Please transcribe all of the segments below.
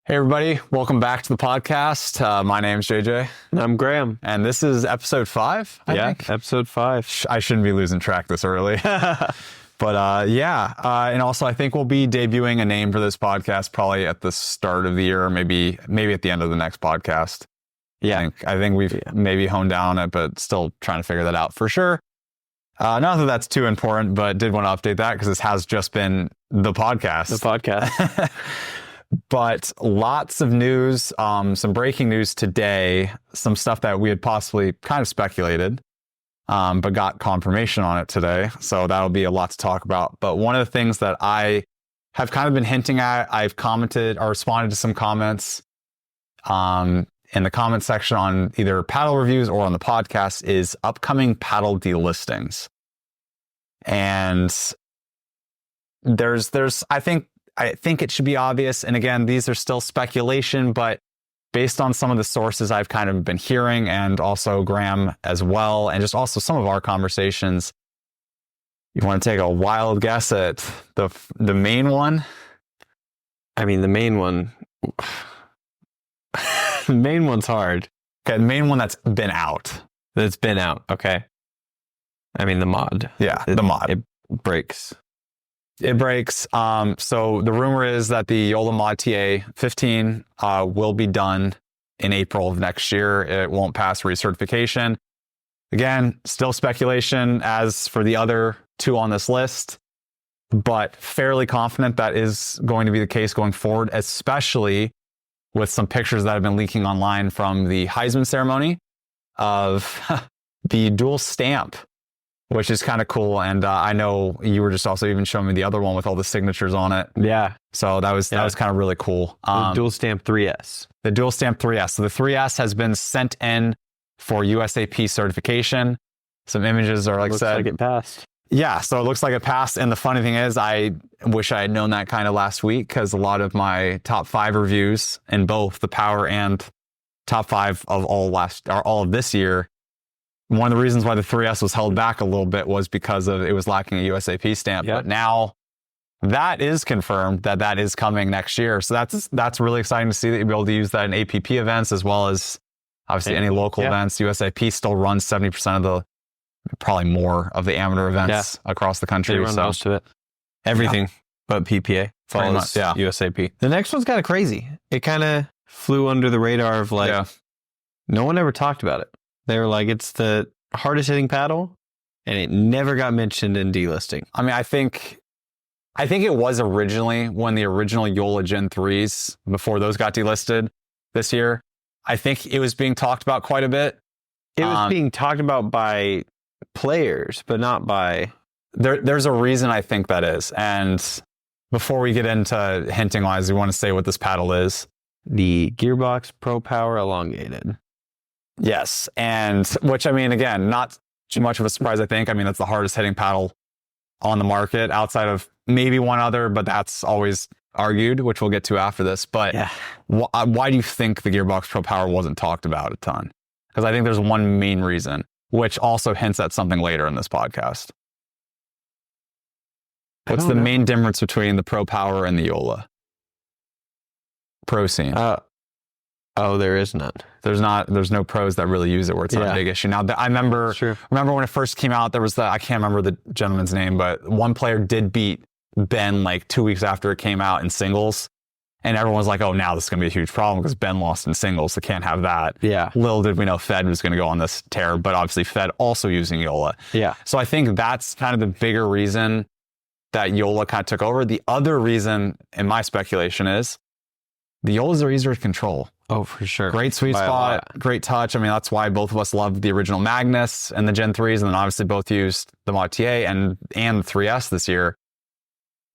Hey everybody, welcome back to the podcast. My name's JJ. And I'm Graham. And this is episode 5, I think. Episode 5. I shouldn't be losing track this early. But and also I think we'll be debuting a name for this podcast probably at the start of the year, or maybe at the end of the next podcast. Yeah. I think we've maybe honed down on it, but still trying to figure that out for sure. Not that that's too important, but did want to update that because this has just been the podcast. But lots of news, some breaking news today, some stuff that we had possibly kind of speculated, but got confirmation on it today. So that'll be a lot to talk about. But one of the things that I have kind of been hinting at, I've commented or responded to some comments in the comment section on either paddle reviews or on the podcast, is upcoming paddle delistings. And there's I think it should be obvious. And again, these are still speculation, but based on some of the sources I've kind of been hearing, and also Graham as well, and just also some of our conversations, you want to take a wild guess at the main one? I mean, the main one, the main one's hard. Okay, the main one that's been out. Okay. I mean, the mod. Yeah, the mod. It breaks. It breaks. So the rumor is that the Joola mod Ta-15 will be done in April of next year. It won't pass recertification. Again, still speculation as for the other two on this list, but fairly confident that is going to be the case going forward, especially with some pictures that have been leaking online from the Heisman ceremony of the dual stamp, which is kind of cool. And I know you were just also even showing me the other one with all the signatures on it. Yeah. So that was kind of really cool. The dual stamp 3S. The dual stamp 3S. So the 3S has been sent in for USAP certification. Some images are Looks like it passed. Yeah, so it looks like it passed. And the funny thing is, I wish I had known that kind of last week, because a lot of my top 5 reviews in both the Power and top 5 of all of this year, one of the reasons why the 3S was held back a little bit was because of it was lacking a USAP stamp. Yep. But now that is confirmed that is coming next year. So that's really exciting to see that you'll be able to use that in APP events, as well as obviously any local events. USAP still runs 70% of the, probably more of the amateur events across the country. They run most of it. Everything but PPA follows USAP. The next one's kind of crazy. It kind of flew under the radar of no one ever talked about it. They were like, it's the hardest hitting paddle, and it never got mentioned in delisting. I mean, I think it was originally when the original Joola Gen 3s, before those got delisted this year, I think it was being talked about quite a bit. It was being talked about by players, but not by... There's a reason I think that is. And before we get into hinting wise, we want to say what this paddle is. The Gearbox Pro Power Elongated. Yes. And which, I mean, again, not too much of a surprise, I think. I mean, that's the hardest hitting paddle on the market outside of maybe one other, but that's always argued, which we'll get to after this. But why do you think the Gearbox Pro Power wasn't talked about a ton? Because I think there's one main reason, which also hints at something later in this podcast. What's the main difference between the Pro Power and the Joola? Pro scene. There is none. There's no pros that really use it where it's not a big issue. Now, I remember when it first came out, there was I can't remember the gentleman's name, but one player did beat Ben like 2 weeks after it came out in singles. And everyone was like, oh, now this is going to be a huge problem because Ben lost in singles. So can't have that. Yeah. Little did we know Fed was going to go on this tear, but obviously Fed also using Joola. Yeah. So I think that's kind of the bigger reason that Joola kind of took over. The other reason, in my speculation, is the Jolas are easier to control. Oh, for sure. Great sweet spot, great touch. I mean, that's why both of us loved the original Magnus and the Gen 3s, and then obviously both used the Mod TA and the 3S this year.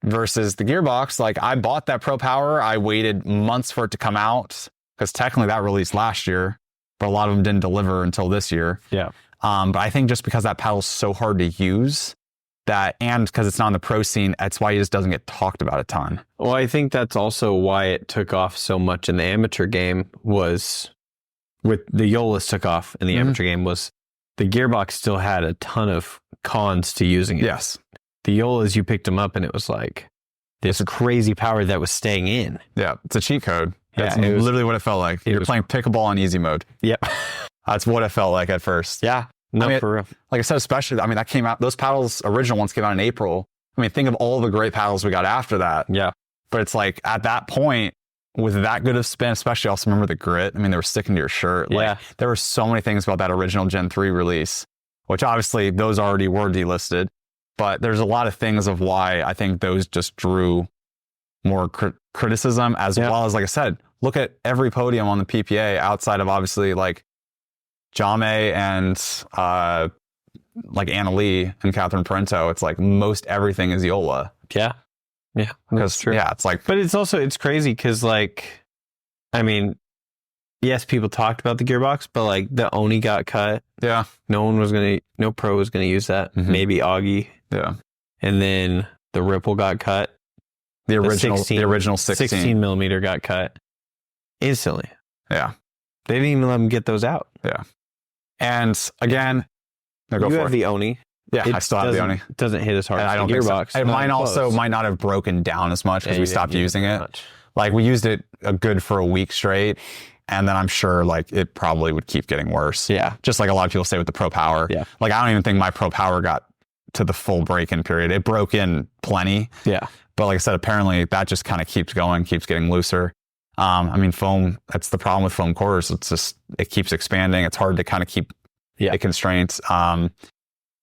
Versus the Gearbox, like I bought that Pro Power. I waited months for it to come out because technically that released last year, but a lot of them didn't deliver until this year. Yeah. But I think just because that paddle's so hard to use, and because it's not in the pro scene, that's why it just doesn't get talked about a ton. Well, I think that's also why it took off so much in the amateur game, was with the Jolas took off in the amateur game, was the Gearbox still had a ton of cons to using it. Yes. The Jolas, you picked them up and it was like this crazy power that was staying in. Yeah, it's a cheat code. That's literally what it felt like. You're playing pickleball on easy mode. Yep. That's what it felt like at first. Yeah. No, for real. Like I said, especially, I mean, that came out, those paddles, original ones came out in April. I mean, think of all the great paddles we got after that. Yeah. But it's like at that point, with that good of spin, especially also remember the grit. I mean, they were sticking to your shirt. Yeah. Like, there were so many things about that original Gen 3 release, which obviously those already were delisted. But there's a lot of things of why I think those just drew more criticism, as well as, like I said, look at every podium on the PPA outside of obviously like Jame and like Anna Lee and Catherine Parento. It's like most everything is Joola. Yeah. Yeah. That's true. Yeah. It's like, but it's crazy because, like, I mean, yes, people talked about the Gearbox, but like the Oni got cut. Yeah. No pro was going to use that. Mm-hmm. Maybe Augie. Yeah. And then the Ripple got cut. The original 16 millimeter got cut instantly. Yeah. They didn't even let them get those out. Yeah. And again, you have the Oni. Yeah, I still have the Oni. It doesn't hit as hard as the Gearbox. So. Mine also might not have broken down as much because we stopped using it. Much. Like, we used it good for a week straight, and then I'm sure like it probably would keep getting worse. Yeah. Just like a lot of people say with the Pro Power. Yeah. Like, I don't even think my Pro Power got to the full break-in period. It broke in plenty. Yeah. But like I said, apparently that just kind of keeps going, keeps getting looser. I mean, foam, that's the problem with foam cores. It's just, it keeps expanding. It's hard to kind of keep the constraints.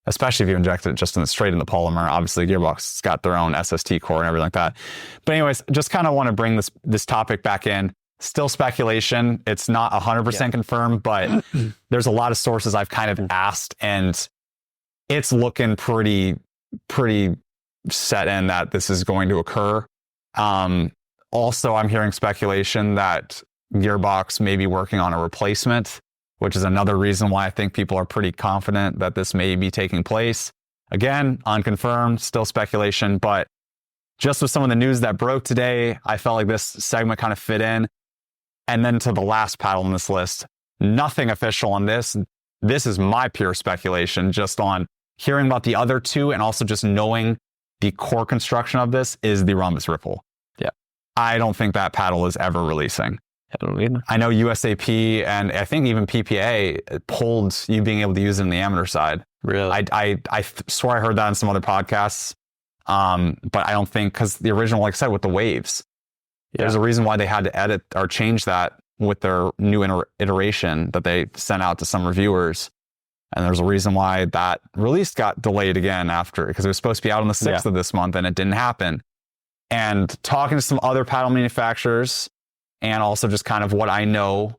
Especially if you inject it just straight in the polymer. Obviously, Gearbox has got their own SST core and everything like that. But anyways, just kind of want to bring this topic back in. Still speculation. It's not 100% confirmed, but there's a lot of sources I've kind of asked, and it's looking pretty set in that this is going to occur. Also, I'm hearing speculation that Gearbox may be working on a replacement, which is another reason why I think people are pretty confident that this may be taking place. Again, unconfirmed, still speculation, but just with some of the news that broke today, I felt like this segment kind of fit in. And then to the last paddle on this list, nothing official on this. This is my pure speculation, just on hearing about the other two and also just knowing the core construction of this is the Rhombus Ripple. Yeah. I don't think that paddle is ever releasing. I don't either. I know USAP and I think even PPA pulled you being able to use it in the amateur side. Really? I swear I heard that in some other podcasts. But I don't think, because the original, like I said, with the waves, there's a reason why they had to edit or change that with their new iteration that they sent out to some reviewers. And there's a reason why that release got delayed again after, because it was supposed to be out on the 6th of this month and it didn't happen. And talking to some other paddle manufacturers, and also just kind of what I know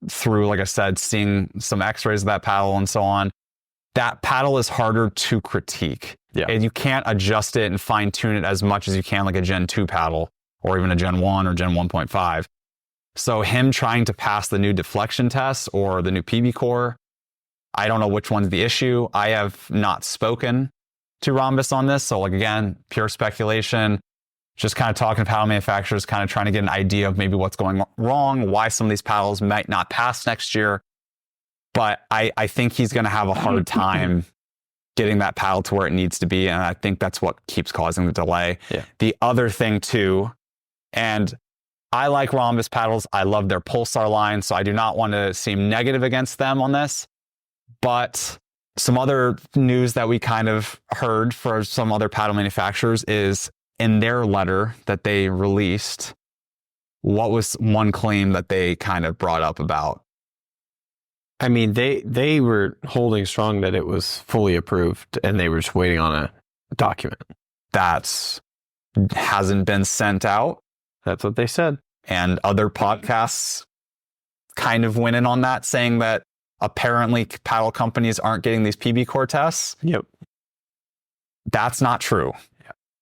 through, like I said, seeing some x-rays of that paddle and so on, that paddle is harder to critique. Yeah. And you can't adjust it and fine tune it as much as you can like a Gen 2 paddle or even a Gen 1 or Gen 1.5. So him trying to pass the new deflection tests or the new PB core, I don't know which one's the issue. I have not spoken to Rhombus on this. So like, again, pure speculation. Just kind of talking to paddle manufacturers, kind of trying to get an idea of maybe what's going wrong, why some of these paddles might not pass next year. But I think he's going to have a hard time getting that paddle to where it needs to be. And I think that's what keeps causing the delay. Yeah. The other thing too, and I like Rhombus paddles. I love their Pulsar line, so I do not want to seem negative against them on this. But some other news that we kind of heard for some other paddle manufacturers is, in their letter that they released, what was one claim that they kind of brought up about? I mean, they were holding strong that it was fully approved and they were just waiting on a document. That hasn't been sent out. That's what they said. And other podcasts kind of went in on that, saying that apparently paddle companies aren't getting these PB core tests. Yep. That's not true.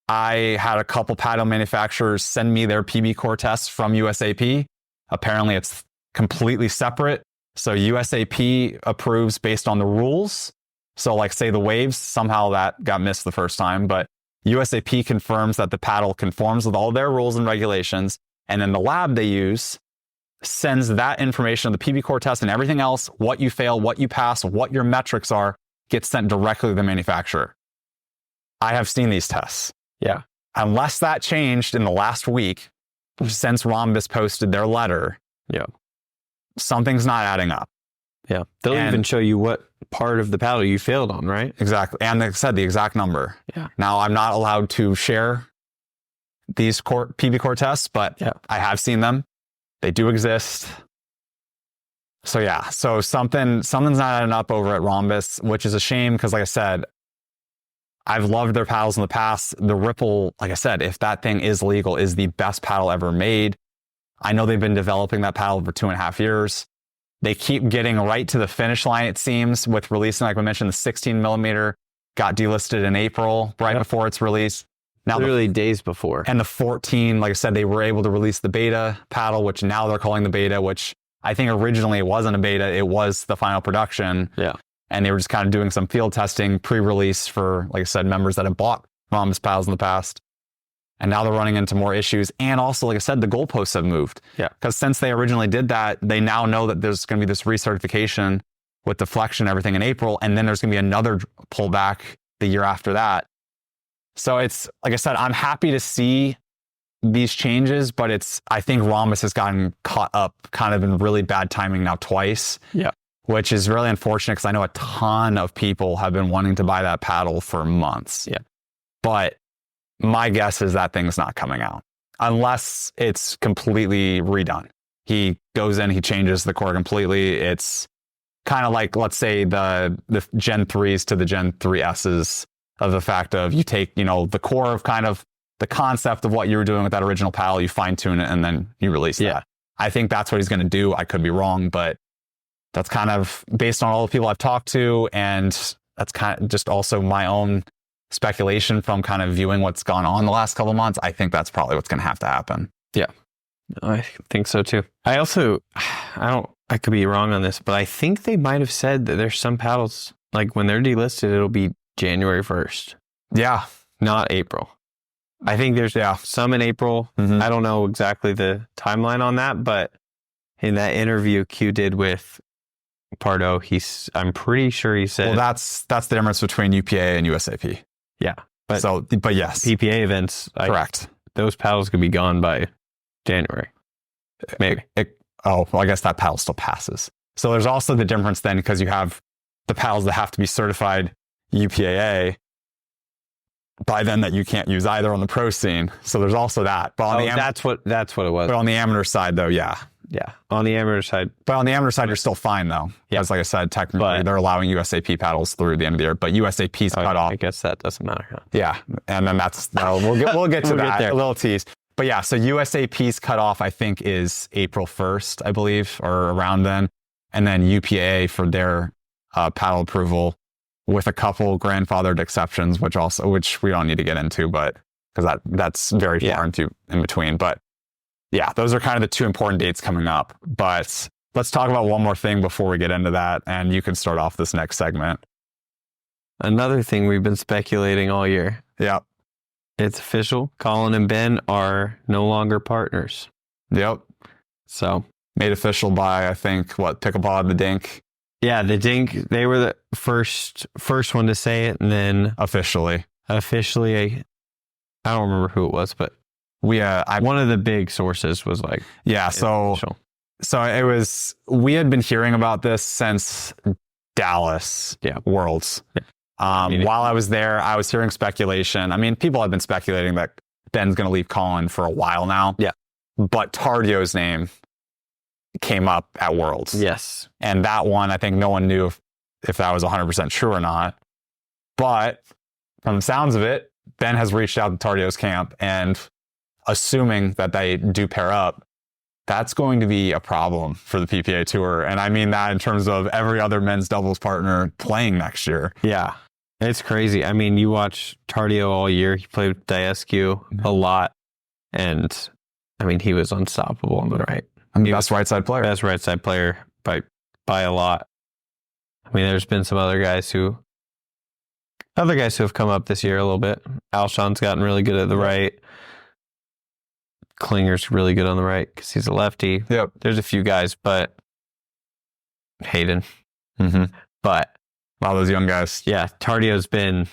I had a couple paddle manufacturers send me their PB core tests from USAP. Apparently it's completely separate. So USAP approves based on the rules. So like say the waves, somehow that got missed the first time, but USAP confirms that the paddle conforms with all their rules and regulations. And then the lab they use sends that information of the PB core test and everything else, what you fail, what you pass, what your metrics are, gets sent directly to the manufacturer. I have seen these tests. Yeah. Unless that changed in the last week, since Rhombus posted their letter, something's not adding up. Yeah. They'll even show you what part of the paddle you failed on, right? Exactly. And they said the exact number. Yeah. Now, I'm not allowed to share these PB core tests, but I have seen them. They do exist. So yeah, so something's not adding up over at Rhombus, which is a shame because, like I said, I've loved their paddles in the past. The Ripple, like I said, if that thing is legal, is the best paddle ever made. I know they've been developing that paddle for 2.5 years. They keep getting right to the finish line, it seems, with releasing, like we mentioned, the 16 millimeter got delisted in April, right before its release. Now, literally days before. And the 14, like I said, they were able to release the beta paddle, which now they're calling the beta, which I think originally it wasn't a beta. It was the final production. Yeah. And they were just kind of doing some field testing pre-release for, like I said, members that have bought Rhombus paddles in the past. And now they're running into more issues. And also, like I said, the goalposts have moved. Yeah. Because since they originally did that, they now know that there's going to be this recertification with deflection and everything in April. And then there's going to be another pullback the year after that. So it's, like I said, I'm happy to see these changes, but I think Rhombus has gotten caught up kind of in really bad timing now twice. Yeah. Which is really unfortunate because I know a ton of people have been wanting to buy that paddle for months. Yeah. But my guess is that thing's not coming out unless it's completely redone. He goes in, he changes the core completely. It's kind of like, let's say the Gen 3s to the Gen 3Ss of the fact of you take, the core of kind of the concept of what you were doing with that original paddle, you fine tune it, and then you release that. I think that's what he's going to do. I could be wrong, but that's kind of based on all the people I've talked to. And that's kind of just also my own speculation from kind of viewing what's gone on the last couple of months. I think that's probably what's going to have to happen. Yeah, I think so too. I could be wrong on this, but I think they might have said that there's some paddles, like when they're delisted, it'll be January 1st. Yeah. Not April. I think there's some in April. I don't know exactly the timeline on that, but in that interview Q did with Pardo, I'm pretty sure he said... Well, that's the difference between UPA and USAP. Yeah. But yes. PPA events... Correct. Those paddles could be gone by January. Maybe. Well, I guess that paddle still passes. So there's also the difference then because you have the paddles that have to be certified UPAA by then that you can't use either on the pro scene. So there's also that. But on that's what it was. But on the amateur side, though, Yeah. On the amateur side. But on the amateur side, you're still fine, though. Yeah. Because like I said, technically, they're allowing USAP paddles through the end of the year. But USAP's cut off. I guess that doesn't matter. Huh? Yeah. And then we'll get to that. A little tease. But yeah, so USAP's cutoff, I think, is April 1st, I believe, or around then. And then UPA for their paddle approval with a couple grandfathered exceptions, which we don't need to get into, but because that's very far in between. But yeah, those are kind of the two important dates coming up. But let's talk about one more thing before we get into that, and you can start off this next segment. Another thing we've been speculating all year. Yeah. It's official. Colin and Ben are no longer partners. Yep. So made official by, I think, Pickleball and the Dink. Yeah, the Dink, they were the first one to say it, and then officially, I don't remember who it was, but one of the big sources was like, so it was, we had been hearing about this since Dallas Worlds. Yeah. While I was there, I was hearing speculation. I mean, people have been speculating that Ben's going to leave Colin for a while now. Yeah. But Tardio's name came up at Worlds. Yes. And that one, I think no one knew if that was 100% true or not. But from the sounds of it, Ben has reached out to Tardio's camp, and assuming that they do pair up, that's going to be a problem for the PPA Tour. And I mean that in terms of every other men's doubles partner playing next year. Yeah. It's crazy. I mean, you watch Tardio all year. He played with Diescu a lot. And I mean, he was unstoppable on the right. Best right side player. Best right side player by a lot. I mean, there's been some other guys who have come up this year a little bit. Alshon's gotten really good at the right. Klinger's really good on the right because he's a lefty. Yep. There's a few guys, but Hayden. Mm-hmm. But a lot of those young guys. Yeah, Tardio's been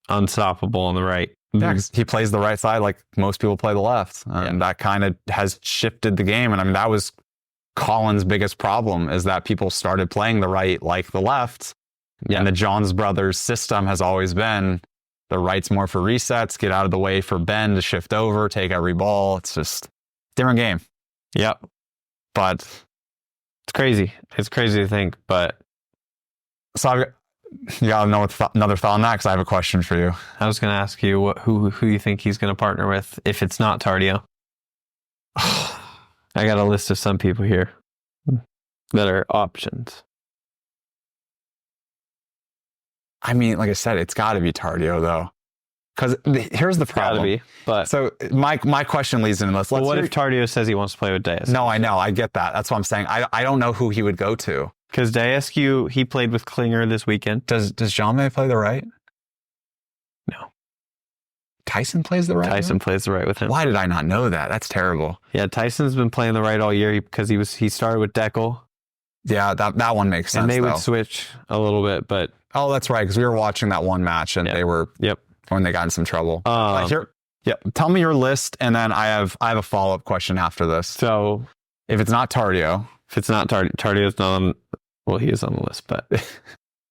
unstoppable on the right. Yeah, 'cause he plays the right side like most people play the left. And that kind of has shifted the game. And I mean, that was Colin's biggest problem, is that people started playing the right like the left. And the Johns brothers system has always been the right's more for resets, get out of the way for Ben to shift over, take every ball. It's just different game. Yep. But it's crazy. It's crazy to think, but. So you got to know another thought on that, because I have a question for you. I was going to ask you who you think he's going to partner with if it's not Tardio. I got a list of some people here that are options. I mean, like I said, it's got to be Tardio, though. Because here's the problem. Gotta be, but so my question leads into this. What if Tardio says he wants to play with Deascu? No, I know. I get that. That's what I'm saying. I don't know who he would go to. Because Deascu, he played with Klinger this weekend. Does Jean-May play the right? No. Tyson plays the right? Tyson plays the right with him. Why did I not know that? That's terrible. Yeah, Tyson's been playing the right all year because he started with Deckel. Yeah, that one makes sense. And they would switch a little bit, but... Oh, that's right, because we were watching that one match, and they were... When they got in some trouble. Tell me your list, and then I have a follow-up question after this. So, if it's not Tardio... If it's not Tardio's not on... Well, he is on the list, but...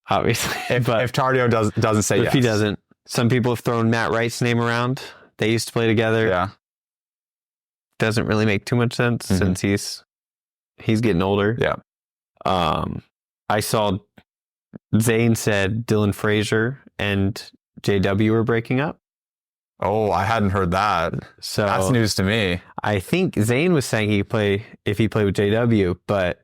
obviously. If Tardio doesn't say yes. If he doesn't... Some people have thrown Matt Wright's name around. They used to play together. Yeah. Doesn't really make too much sense since he's getting older. Yeah. I saw Zane said Dylan Frazier and JW were breaking up. Oh, I hadn't heard that. So that's news to me. I think Zane was saying if he played with JW, but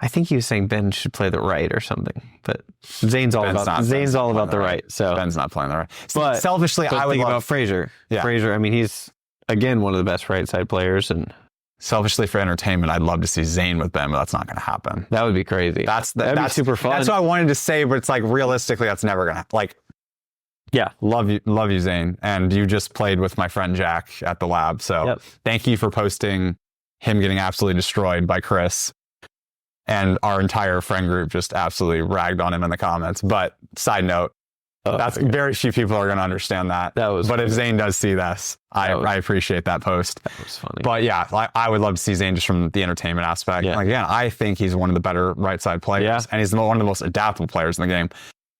I think he was saying Ben should play the right or something. But Zane's all about the right. So Ben's not playing the right. But selfishly, I would think love about Frazier. Yeah. Frazier, I mean, he's again one of the best right side players, and selfishly for entertainment, I'd love to see Zane with Ben, but that's not going to happen. That would be crazy. That'd be super fun. That's what I wanted to say, but it's like realistically, that's never going to happen. Like, yeah, love you, Zane. And you just played with my friend Jack at the lab. So thank you for posting him getting absolutely destroyed by Chris. And our entire friend group just absolutely ragged on him in the comments. But side note, very few people are going to understand that. But if Zane does see this, I appreciate that post. That was funny. But yeah, I would love to see Zane just from the entertainment aspect. Yeah. Like, again, I think he's one of the better right side players. And he's one of the most adaptable players in the game.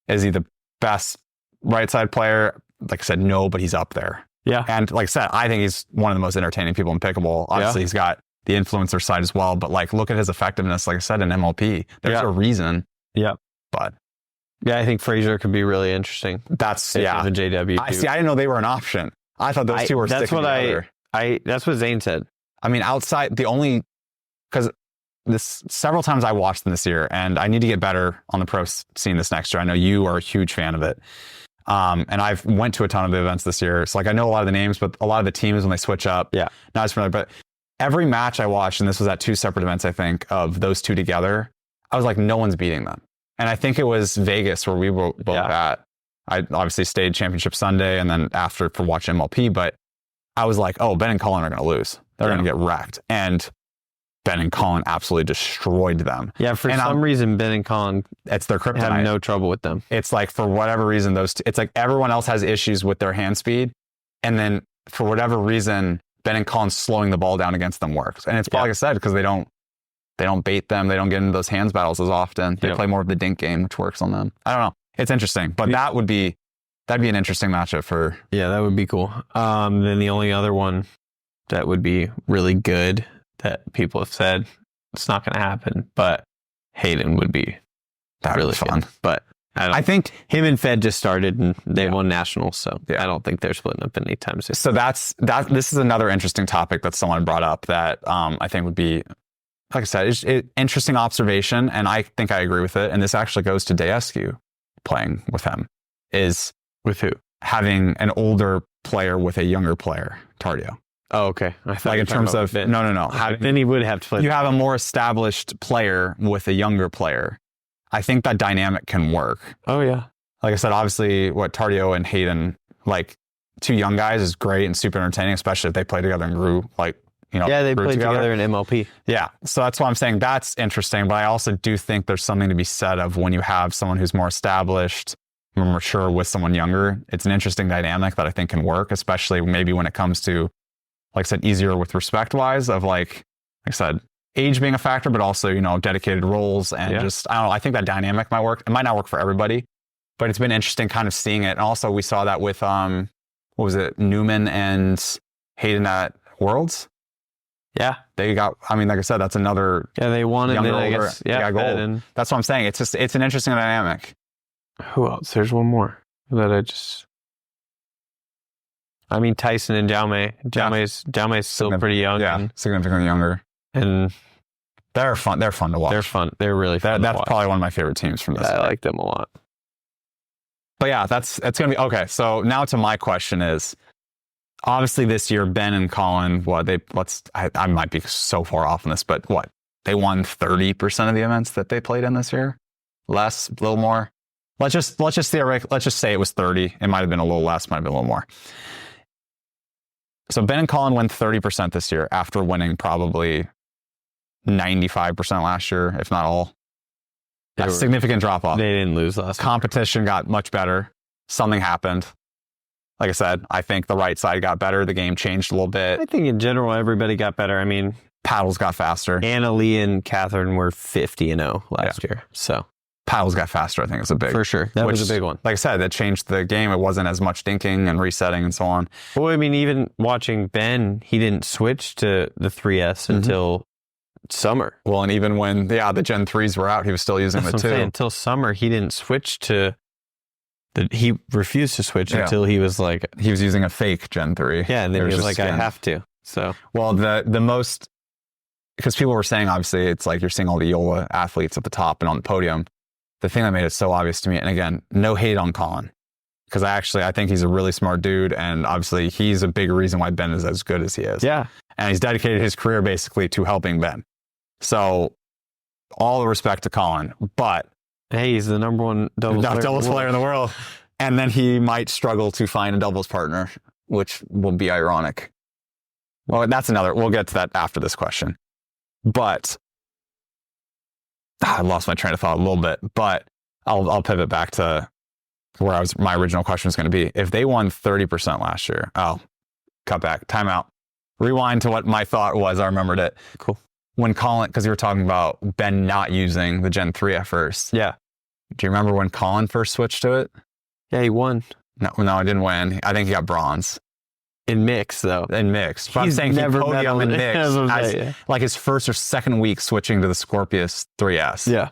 Is he the best right side player? Like I said, no, but he's up there. Yeah. And like I said, I think he's one of the most entertaining people in Pickleball. Obviously, he's got the influencer side as well. But like, look at his effectiveness, like I said, in MLP. There's a reason. Yeah. But yeah, I think Frazier could be really interesting. That's the JW. I didn't know they were an option. I thought those two were sticking together. That's what Zane said. I mean, because several times I watched them this year, and I need to get better on the pro scene this next year. I know you are a huge fan of it. And I've went to a ton of the events this year. So like, I know a lot of the names, but a lot of the teams when they switch up, not as familiar, but every match I watched, and this was at 2 separate events, I think, of those two together, I was like, no one's beating them. And I think it was Vegas where we were both at. I obviously stayed Championship Sunday and then after for watching MLP, but I was like, oh, Ben and Colin are going to lose. They're going to get wrecked. And Ben and Colin absolutely destroyed them. Yeah, for some reason, Ben and Colin, it's their kryptonite. Have no trouble with them. It's like, for whatever reason, it's like everyone else has issues with their hand speed. And then for whatever reason, Ben and Colin slowing the ball down against them works. And it's probably, like I said, because they don't bait them. They don't get into those hands battles as often. They play more of the dink game, which works on them. I don't know. It's interesting, but that'd be an interesting matchup for. Yeah, that would be cool. Then the only other one that would be really good that people have said it's not going to happen, but Hayden would be really fun. But I think him and Fed just started and they won nationals, so I don't think they're splitting up anytime soon. So this is another interesting topic that someone brought up that I think would be, like I said, it's interesting observation, and I think I agree with it. And this actually goes to Deascu playing with him. Is with who? Having an older player with a younger player, Tardio. Oh, okay. I thought like in terms of no. Then he would have to play. You have a more established player with a younger player. I think that dynamic can work. Oh yeah. Like I said, obviously, what Tardio and Hayden, like 2 young guys, is great and super entertaining, especially if they play together and grew they played together in MLP. Yeah. So that's why I'm saying that's interesting. But I also do think there's something to be said of when you have someone who's more established more mature with someone younger. It's an interesting dynamic that I think can work, especially maybe when it comes to, like I said, easier with respect wise of like I said, age being a factor, but also, you know, dedicated roles and just, I don't know, I think that dynamic might work. It might not work for everybody, but it's been interesting kind of seeing it. And also we saw that with, what was it? Newman and Hayden at Worlds. Yeah. They got, I mean, like I said, that's another. Yeah, they won. And then I guess, gold. And that's what I'm saying. It's an interesting dynamic. Who else? There's one more that I mean, Tyson and Jaume. Jaume's still pretty young. Yeah, significantly younger. And they're fun. They're fun to watch. They're fun. They're really fun. That's probably one of my favorite teams from this. I like them a lot. But yeah, that's going to be okay. So now to my question is, obviously this year, Ben and Colin, I might be so far off on this, but they won 30% of the events that they played in this year? Less, a little more? Let's just say it was 30. It might have been a little less, might have been a little more. So Ben and Colin won 30% this year after winning probably 95% last year, if not all. A significant drop off. They didn't lose last Competition got much better. Something happened. Like I said, I think the right side got better. The game changed a little bit. I think in general, everybody got better. I mean, paddles got faster. Anna Lee and Catherine were 50-0 last year. So paddles got faster, I think is a big. For sure. That was a big one. Like I said, that changed the game. It wasn't as much dinking and resetting and so on. Well, I mean, even watching Ben, he didn't switch to the 3S until summer. Well, and even when the Gen 3s were out, he was still using the 2. Until summer, he didn't switch to he refused to switch until he was like... He was using a fake Gen 3. Yeah, and then he was like, I have to. So... Well, the most... Because people were saying, obviously, it's like you're seeing all the Joola athletes at the top and on the podium. The thing that made it so obvious to me, and again, no hate on Colin, because I think he's a really smart dude, and obviously he's a big reason why Ben is as good as he is. Yeah. And he's dedicated his career basically to helping Ben. So all the respect to Colin, but... Hey, he's the number one doubles player in the world. And then he might struggle to find a doubles partner, which will be ironic. Well, we'll get to that after this question. But I lost my train of thought a little bit, but I'll pivot back to where my original question was going to be. If they won 30% last year, cut back, timeout, rewind to what my thought was. I remembered it. Cool. When Colin, because you were talking about Ben not using the Gen 3 at first. Yeah. Do you remember when Colin first switched to it? Yeah, he won. No, I didn't win. I think he got bronze. In mix, though. In mix. But I'm saying he podiumed in mix. Like his first or second week switching to the Scorpius 3S. Yeah.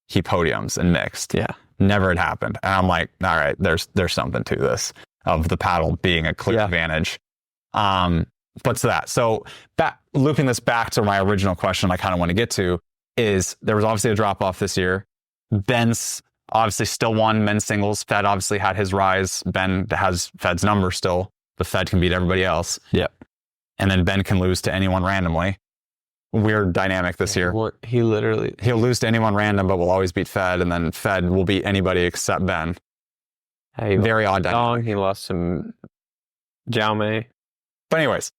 He podiums in mixed. Yeah. Never had happened. And I'm like, all right, there's something to this of the paddle being a clear advantage. But to that. So looping this back to my original question I kind of want to get to is there was obviously a drop off this year. Ben's obviously still won men's singles. Fed obviously had his rise. Ben has Fed's number still. The Fed can beat everybody else. Yep. And then Ben can lose to anyone randomly. Weird dynamic this year. He'll lose to anyone random, but will always beat Fed. And then Fed will beat anybody except Ben. Very odd dynamic. He lost some Jaume. But anyways,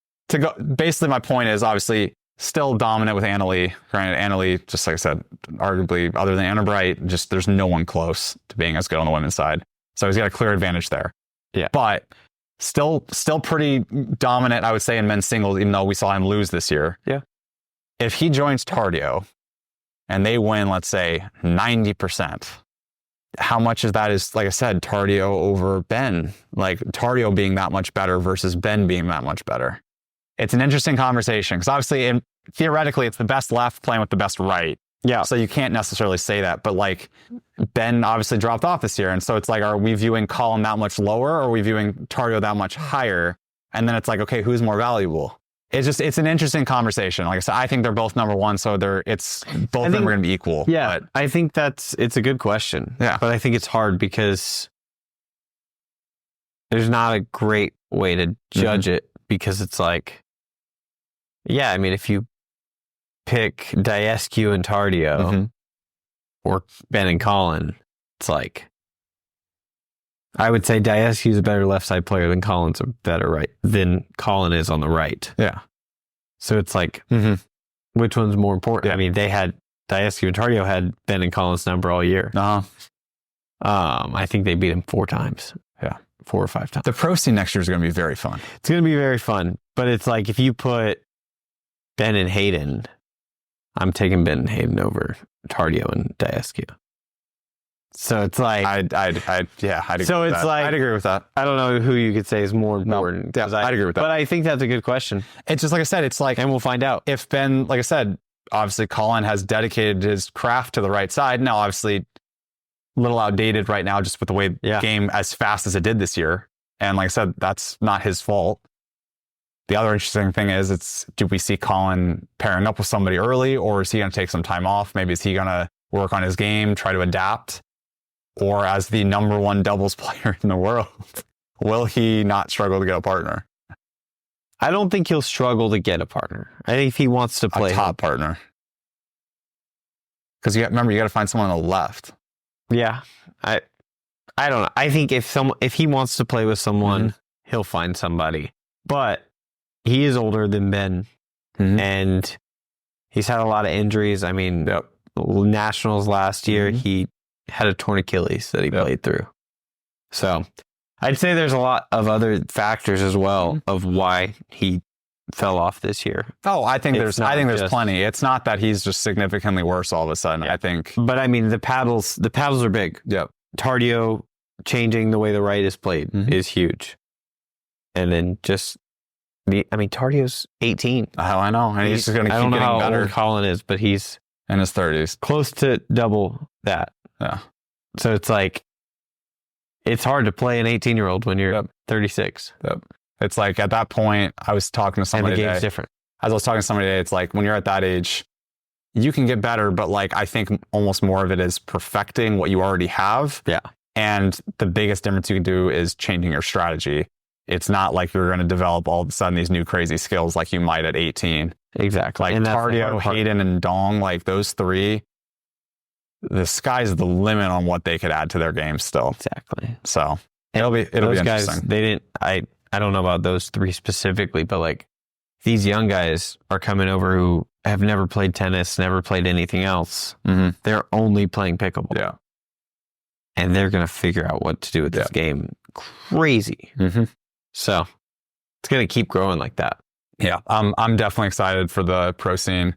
basically my point is obviously still dominant with Anna Lee. Granted, Anna Lee, just like I said, arguably other than Anna Bright, just there's no one close to being as good on the women's side. So he's got a clear advantage there. Yeah. But still pretty dominant, I would say, in men's singles, even though we saw him lose this year. Yeah. If he joins Tardio and they win, let's say, 90%, how much of that is, like I said, Tardio over Ben? Like Tardio being that much better versus Ben being that much better? It's an interesting conversation because obviously, theoretically, it's the best left playing with the best right. Yeah. So you can't necessarily say that, but like Ben obviously dropped off this year. And so it's like, are we viewing Colin that much lower or are we viewing Tardio that much higher? And then it's like, okay, who's more valuable? It's an interesting conversation. Like I said, I think they're both number one. So both of them are going to be equal. Yeah. But I think it's a good question. Yeah. But I think it's hard because there's not a great way to judge it because it's like, yeah, I mean, if you pick Diescu and Tardio or Ben and Colin, it's like, I would say Diescu's a better left side player than Colin's a better right than Colin is on the right. Yeah. So it's like, which one's more important? Yeah. I mean, Diescu and Tardio had Ben and Colin's number all year. I think they beat him 4 times. Yeah. 4 or 5 times. The pro scene next year is going to be very fun. It's going to be very fun. But it's like if you put Ben and Hayden, I'm taking Ben and Hayden over Tardio and Dieskio. So it's like I'd agree. So with it's that. like I'd agree with that. I don't know who you could say is more important. No, I'd agree with that. But I think that's a good question. It's just like I said, it's like, and we'll find out. If Ben, like I said, obviously Colin has dedicated his craft to the right side. Now, obviously, a little outdated right now just with the way the game as fast as it did this year. And like I said, that's not his fault. The other interesting thing is, do we see Colin pairing up with somebody early, or is he going to take some time off? Maybe is he going to work on his game, try to adapt? Or as the number 1 doubles player in the world, will he not struggle to get a partner? I don't think he'll struggle to get a partner. I think if he wants to play a top partner. Because remember, you got to find someone on the left. Yeah. I don't know. I think if he wants to play with someone, he'll find somebody. But he is older than Ben, and he's had a lot of injuries. I mean, Nationals last year, he had a torn Achilles that he played through. So I'd say there's a lot of other factors as well of why he fell off this year. Oh, I think there's plenty. It's not that he's just significantly worse all of a sudden. I think. But I mean, the paddles are big. Yep. Tardio changing the way the right is played is huge. And then Tardio's 18. Oh, I know. And he's just going to keep getting better. I don't know how old Colin is, but he's in his 30s. Close to double that. Yeah. So it's like, it's hard to play an 18-year-old when you're 36. Yep. It's like at that point, I was talking to somebody today. And the game's different. As I was talking to somebody today, it's like when you're at that age, you can get better, but like I think almost more of it is perfecting what you already have. Yeah. And the biggest difference you can do is changing your strategy. It's not like you're going to develop all of a sudden these new crazy skills like you might at 18. Exactly. Like Tardio, Hayden, and Dong, like those 3, the sky's the limit on what they could add to their game still. Exactly. So it'll be interesting. Guys, I don't know about those 3 specifically, but like these young guys are coming over who have never played tennis, never played anything else. They're only playing pickleball. Yeah. And they're going to figure out what to do with this game. Crazy. So it's going to keep growing like that. Yeah. I'm definitely excited for the pro scene.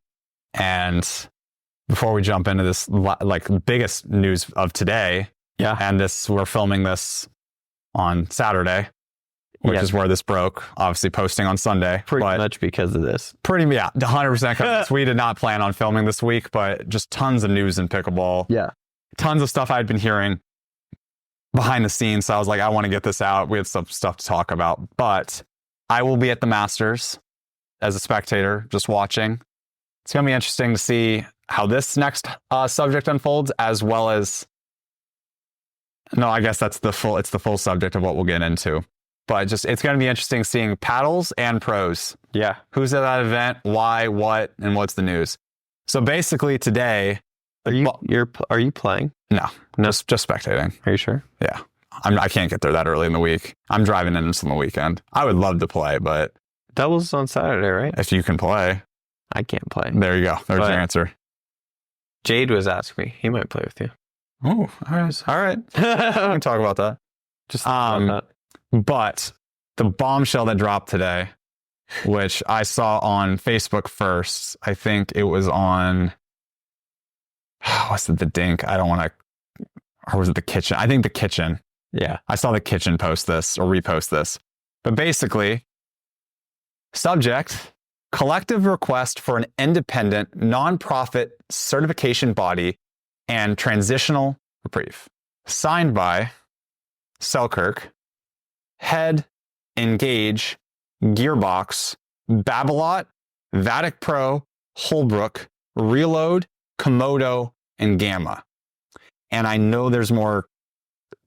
And before we jump into this, like biggest news of today. Yeah. And we're filming this on Saturday, which is where this broke. Obviously posting on Sunday. Pretty much because of this. 100% because we did not plan on filming this week, but just tons of news in pickleball. Yeah. Tons of stuff I'd been hearing behind the scenes. So I was like, I want to get this out. We have some stuff to talk about, but I will be at the Masters as a spectator, just watching. It's going to be interesting to see how this next subject unfolds, as well as, no, I guess it's the full subject of what we'll get into. But it's going to be interesting seeing paddles and pros. Yeah. Who's at that event, why, what, and what's the news. So basically today, are you playing? No, just spectating. Are you sure? Yeah. I can't get there that early in the week. I'm driving in on the weekend. I would love to play, but doubles on Saturday, right? If you can play. I can't play. There you go. There's your answer. Jade was asking me. He might play with you. Oh, all right. We can talk about that. Just about that. But the bombshell that dropped today, which I saw on Facebook first, I think it was on, was it the Dink? I don't want to, or was it the Kitchen? I think the Kitchen. Yeah. I saw the Kitchen post this or repost this. But basically, subject, collective request for an independent, nonprofit certification body and transitional reprieve. Signed by Selkirk, Head, Engage, Gearbox, Babolat, Vatic Pro, Holbrook, Reload, Komodo, and Gamma. And I know there's more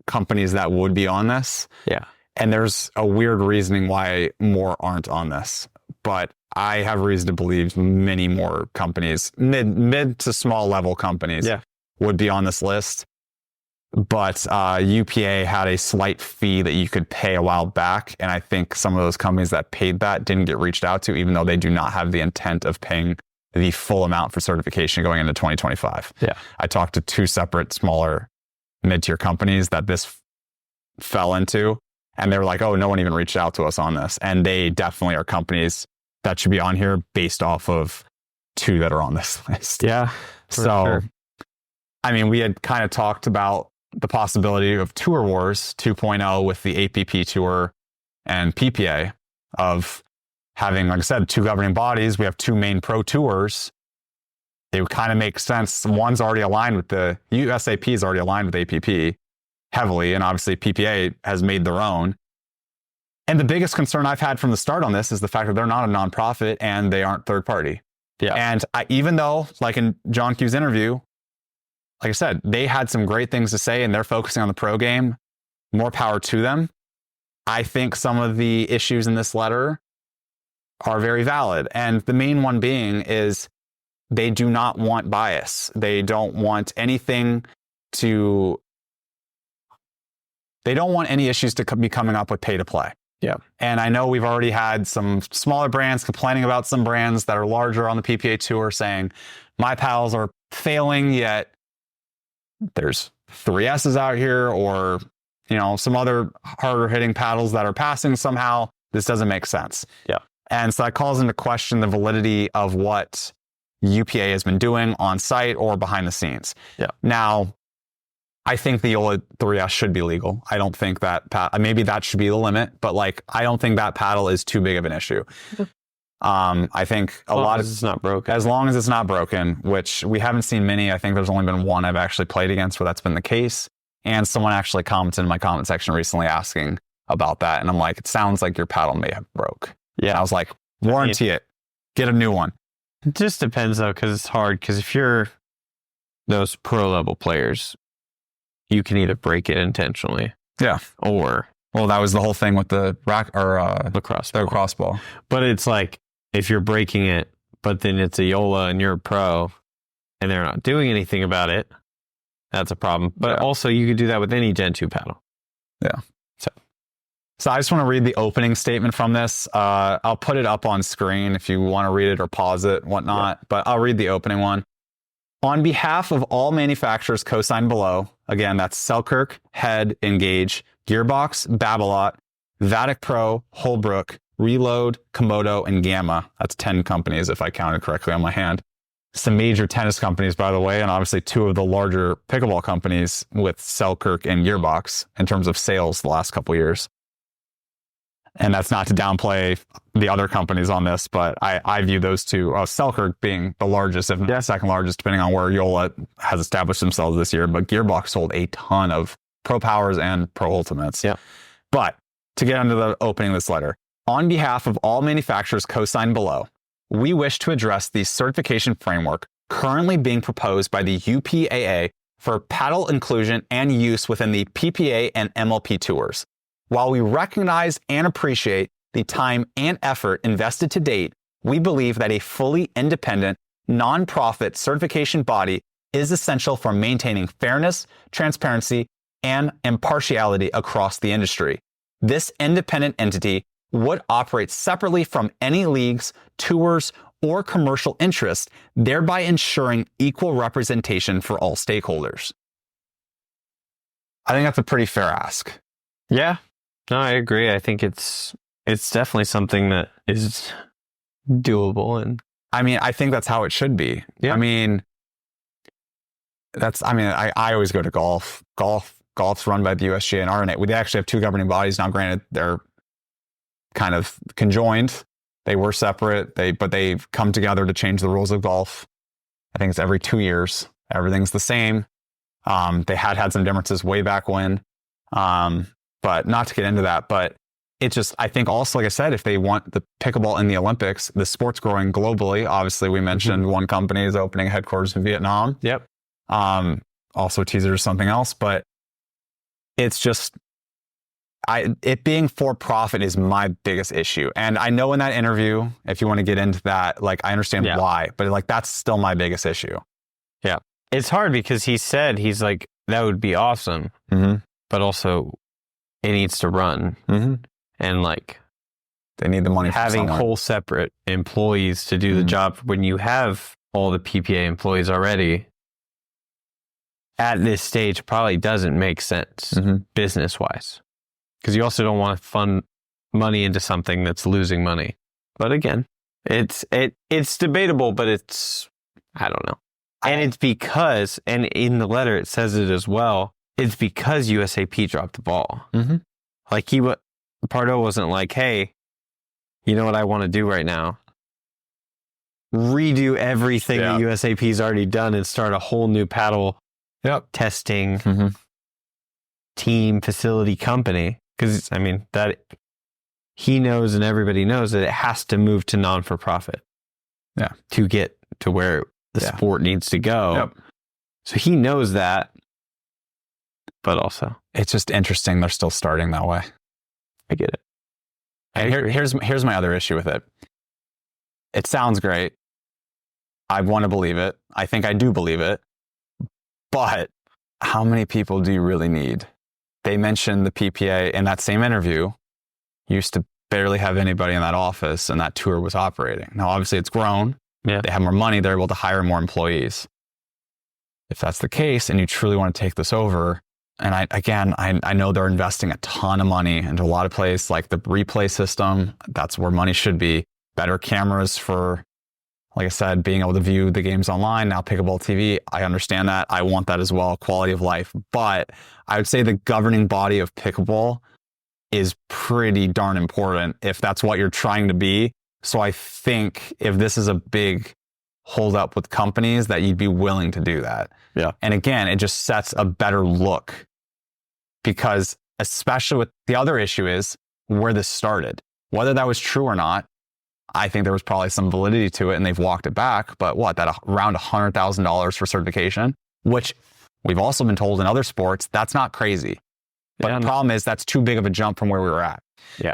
companies that would be on this. Yeah. And there's a weird reasoning why more aren't on this. But I have reason to believe many more companies, mid to small level companies, would be on this list. But UPA had a slight fee that you could pay a while back. And I think some of those companies that paid that didn't get reached out to, even though they do not have the intent of paying the full amount for certification going into 2025. Yeah. I talked to two separate smaller mid-tier companies that this fell into. And they were like, oh, no one even reached out to us on this. And they definitely are companies that should be on here based off of 2 that are on this list. Yeah. So, sure. I mean, we had kind of talked about the possibility of Tour Wars 2.0 with the APP Tour and PPA of having, like I said, 2 governing bodies. We have 2 main pro tours. It would kind of make sense. One's already aligned with the USAP is already aligned with APP heavily. And obviously PPA has made their own. And the biggest concern I've had from the start on this is the fact that they're not a nonprofit and they aren't third party. Yeah. And even though, like in John Q's interview, like I said, they had some great things to say and they're focusing on the pro game, more power to them. I think some of the issues in this letter are very valid. And the main one being is they do not want bias. They don't want anything to, they don't want any issues to be coming up with pay to play. Yeah. And I know we've already had some smaller brands complaining about some brands that are larger on the PPA tour saying, my paddles are failing, yet there's 3S's out here, or, you know, some other harder hitting paddles that are passing somehow. This doesn't make sense. Yeah. And so that calls into question the validity of what UPA has been doing on site or behind the scenes. Yeah. Now, I think the Joola 3S should be legal. I don't think that maybe that should be the limit, but like I don't think that paddle is too big of an issue. I think a lot of it's not broken. As long as it's not broken, which we haven't seen many. I think there's only been one I've actually played against where that's been the case. And someone actually commented in my comment section recently asking about that. And I'm like, it sounds like your paddle may have broke. Yeah. And I was like, warranty it. Get a new one. It just depends though, because it's hard. Because if you're those pro level players, you can either break it intentionally. Yeah. Or, well, that was the whole thing with the lacrosse ball. But it's like, if you're breaking it, but then it's a Joola and you're a pro and they're not doing anything about it, that's a problem. But also you could do that with any Gen 2 paddle. Yeah. So I just want to read the opening statement from this. I'll put it up on screen if you want to read it or pause it, whatnot. Yeah. But I'll read the opening one. On behalf of all manufacturers co-signed below, again, that's Selkirk, Head, Engage, Gearbox, Babolat, Vatic Pro, Holbrook, Reload, Komodo, and Gamma. That's 10 companies if I counted correctly on my hand. Some major tennis companies, by the way, and obviously 2 of the larger pickleball companies with Selkirk and Gearbox in terms of sales the last couple of years. And that's not to downplay the other companies on this, but I view those 2, Selkirk being the largest, if not second largest, depending on where Joola has established themselves this year. But Gearbox sold a ton of Pro Powers and Pro Ultimates. Yeah. But to get into the opening of this letter, on behalf of all manufacturers co-signed below, we wish to address the certification framework currently being proposed by the UPAA for paddle inclusion and use within the PPA and MLP tours. While we recognize and appreciate the time and effort invested to date, we believe that a fully independent, nonprofit certification body is essential for maintaining fairness, transparency, and impartiality across the industry. This independent entity would operate separately from any leagues, tours, or commercial interests, thereby ensuring equal representation for all stakeholders. I think that's a pretty fair ask. Yeah. No, I agree. I think it's definitely something that is doable. And I mean, I think that's how it should be. Yeah. I mean, I always go to golf. Golf's run by the USGA and RNA. They actually have 2 governing bodies now. Granted, they're kind of conjoined. They were separate, but they've come together to change the rules of golf. I think it's every 2 years. Everything's the same. They had some differences way back when. But not to get into that, but it's just, I think also, like I said, if they want the pickleball in the Olympics, the sport's growing globally. Obviously, we mentioned one company is opening headquarters in Vietnam. Yep. Also teaser something else, but it's just, it being for profit is my biggest issue. And I know in that interview, if you want to get into that, like I understand why, but like that's still my biggest issue. Yeah. It's hard because he's like, that would be awesome. Mm-hmm. But also it needs to run. Mm-hmm. And like they need the money. Having whole separate employees to do the job when you have all the PPA employees already. at this stage probably doesn't make sense business-wise. Because you also don't want to fund money into something that's losing money. But again, it's debatable, but I don't know. And it's because, and in the letter it says it as well, it's because USAP dropped the ball. Like Pardo wasn't like, hey, you know what I want to do right now? Redo everything that USAP's already done and start a whole new paddle testing team facility company. Because, I mean, that he knows and everybody knows that it has to move to non-for-profit to get to where the sport needs to go. So he knows that. But also, it's just interesting they're still starting that way. I get it. And here's my other issue with it. It sounds great. I want to believe it. I think I do believe it. But how many people do you really need? They mentioned the PPA in that same interview used to barely have anybody in that office, and that tour was operating. Now, obviously, it's grown. They have more money. They're able to hire more employees. If that's the case, and you truly want to take this over, and I know they're investing a ton of money into a lot of places, like the replay system. That's where money should be. Better cameras for, like I said, being able to view the games online. Now Pickleball TV, I understand that. I want that as well, quality of life. But I would say the governing body of Pickleball is pretty darn important if that's what you're trying to be. So I think if this is a big hold up with companies, that you'd be willing to do that. And again, it just sets a better look, because especially with the other issue is where this started. Whether that was true or not, I think there was probably some validity to it, and they've walked it back. But that around $100,000 for certification, which we've also been told in other sports, that's not crazy. But the problem is that's too big of a jump from where we were at.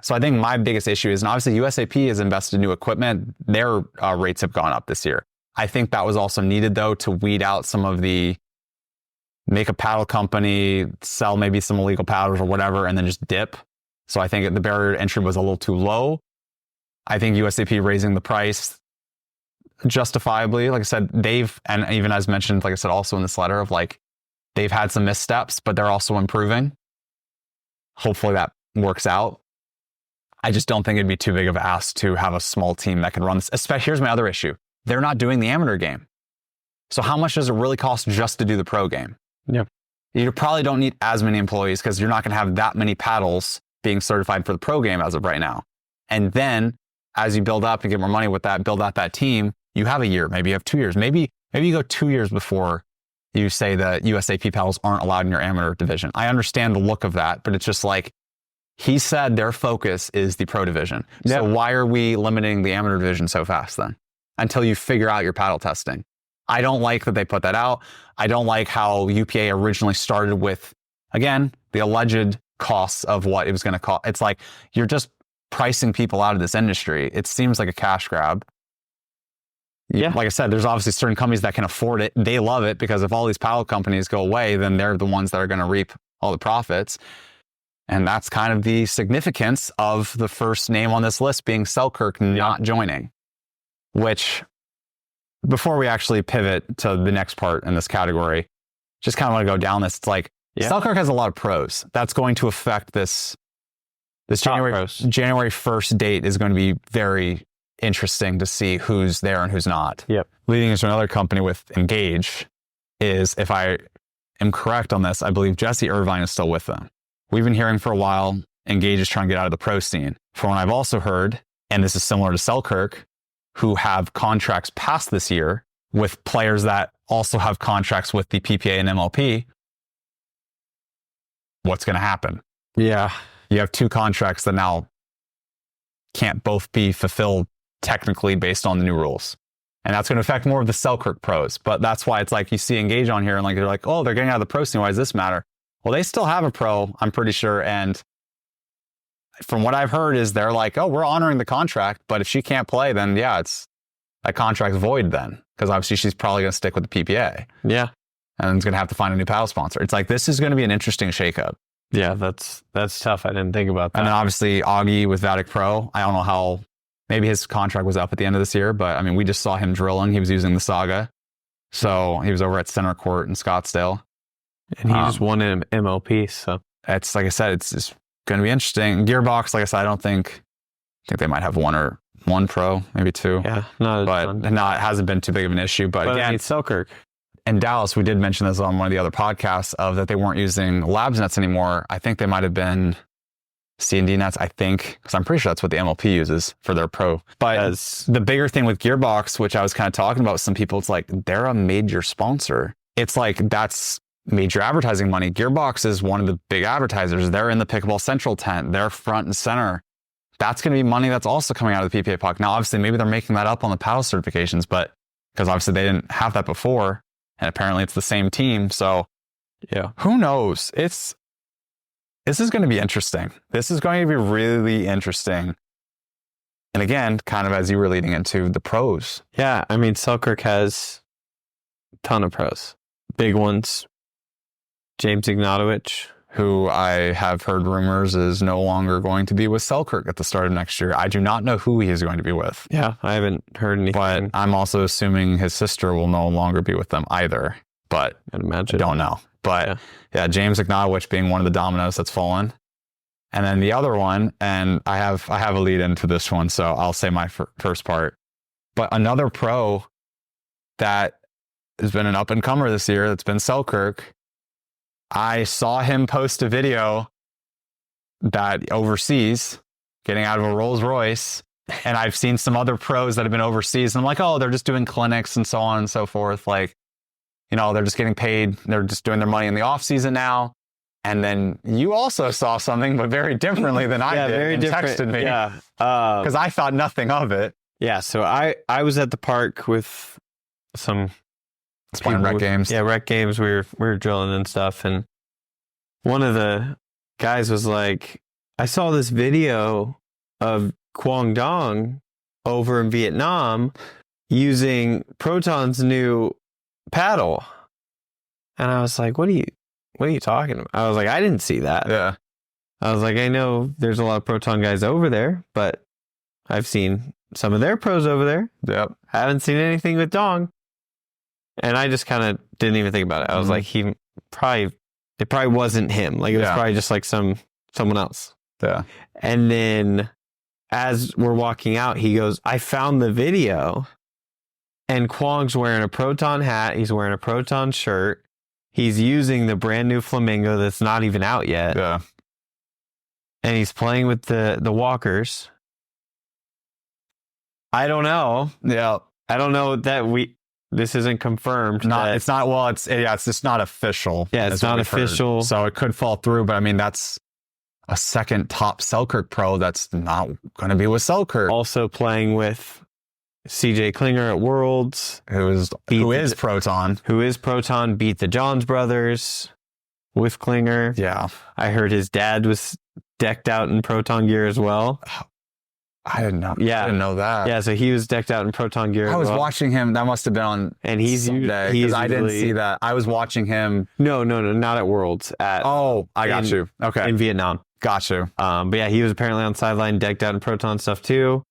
So I think my biggest issue is, and obviously USAP has invested in new equipment. Their rates have gone up this year. I think that was also needed, though, to weed out some of the make a paddle company, sell maybe some illegal paddles or whatever, and then just dip. So I think the barrier to entry was a little too low. I think USAP raising the price justifiably, like I said, and even as mentioned, like I said, also in this letter, of like, they've had some missteps, but they're also improving. Hopefully that works out. I just don't think it'd be too big of an ask to have a small team that can run this. Especially, here's my other issue. They're not doing the amateur game. So how much does it really cost just to do the pro game? You probably don't need as many employees, because you're not going to have that many paddles being certified for the pro game as of right now. And then as you build up and get more money with that, build out that team, you have a year, maybe you have 2 years. Maybe you go 2 years before you say that USAP paddles aren't allowed in your amateur division. I understand the look of that, but it's just like, he said their focus is the pro division. So why are we limiting the amateur division so fast then? Until you figure out your paddle testing. I don't like that they put that out. I don't like how UPA originally started with, again, the alleged costs of what it was going to cost. It's like, you're just pricing people out of this industry. It seems like a cash grab. Like I said, there's obviously certain companies that can afford it. They love it, because if all these paddle companies go away, then they're the ones that are going to reap all the profits. And that's kind of the significance of the first name on this list being Selkirk not joining. Which, before we actually pivot to the next part in this category, just kind of want to go down this. It's like, Selkirk has a lot of pros. That's going to affect this January 1st date is going to be very interesting to see who's there and who's not. Leading into another company with Engage is, if I am correct on this, I believe Jesse Irvine is still with them. We've been hearing for a while, Engage is trying to get out of the pro scene. From what I've also heard, and this is similar to Selkirk, who have contracts past this year with players that also have contracts with the PPA and MLP, what's going to happen? You have two contracts that now can't both be fulfilled technically based on the new rules. And that's going to affect more of the Selkirk pros. But that's why it's like, you see Engage on here and like, they're like, oh, they're getting out of the pro scene. Why does this matter? Well, they still have a pro, I'm pretty sure. And from what I've heard is they're like, oh, we're honoring the contract, but if she can't play, then it's that contract's void then. Because obviously she's probably going to stick with the PPA. And is going to have to find a new paddle sponsor. It's like, this is going to be an interesting shakeup. That's tough. I didn't think about that. And then obviously Augie with Vatic Pro. I don't know how, maybe his contract was up at the end of this year, but I mean, we just saw him drilling. He was using the Saga. So he was over at Center Court in Scottsdale. And he just won an MLP, so it's like I said, it's just going to be interesting. Gearbox, like I said, I think they might have one pro, maybe two. Yeah, it hasn't been too big of an issue. But again, I mean, Selkirk. In Dallas, we did mention this on one of the other podcasts of that they weren't using labs nets anymore. I think they might have been C&D nets, I think, because I'm pretty sure that's what the MLP uses for their pro. But the bigger thing with Gearbox, which I was kind of talking about with some people, it's like they're a major sponsor. It's like that's major advertising money. Gearbox is one of the big advertisers. They're in the Pickleball Central tent. They're front and center. That's going to be money that's also coming out of the PPA pocket. Now, obviously, maybe they're making that up on the paddle certifications, but because obviously they didn't have that before, and apparently it's the same team. So, yeah, who knows? This is going to be interesting. This is going to be really interesting. And again, kind of as you were leading into the pros. Yeah, I mean, Selkirk has a ton of pros. Big ones. James Ignatowicz, who I have heard rumors is no longer going to be with Selkirk at the start of next year. I do not know who he is going to be with. Yeah, I haven't heard anything. But I'm also assuming his sister will no longer be with them either. But I'd imagine. I don't know. But yeah, James Ignatowicz being one of the dominoes that's fallen. And then the other one, and I have a lead into this one, so I'll say my first part. But another pro that has been an up-and-comer this year, that's been Selkirk. I saw him post a video that overseas, getting out of a Rolls Royce, and I've seen some other pros that have been overseas, and I'm like, oh, they're just doing clinics and so on and so forth. Like, you know, they're just getting paid. They're just doing their money in the off season now. And then you also saw something, but very differently than I did. Very and different. Texted me, yeah, because I thought nothing of it. Yeah, so I was at the park with some playing rec games. Yeah, rec games. We were drilling and stuff, and one of the guys was like, "I saw this video of Quang Dong over in Vietnam using Proton's new paddle," and I was like, "What are you talking about?" I was like, "I didn't see that." Yeah, I was like, "I know there's a lot of Proton guys over there, but I've seen some of their pros over there. Yep, haven't seen anything with Dong." And I just kind of didn't even think about it. I was like, it probably wasn't him. Like, it was probably just like someone else. Yeah. And then as we're walking out, he goes, "I found the video." And Quang's wearing a Proton hat. He's wearing a Proton shirt. He's using the brand new Flamingo that's not even out yet. Yeah. And he's playing with the walkers. I don't know. Yeah. I don't know that this isn't confirmed. It's just not official. Yeah, it's not official. Heard. So it could fall through, but I mean, that's a second top Selkirk pro that's not going to be with Selkirk. Also playing with CJ Klinger at Worlds. Who is Proton. Who is Proton, beat the Johns brothers with Klinger. Yeah. I heard his dad was decked out in Proton gear as well. I didn't know. Yeah. I didn't know that. Yeah, so he was decked out in Proton gear. I was watching him. That must have been on Sunday, because I didn't see that. I was watching him. No, not at Worlds. I got you. Okay. In Vietnam. Got you. But yeah, he was apparently on sideline decked out in Proton stuff too.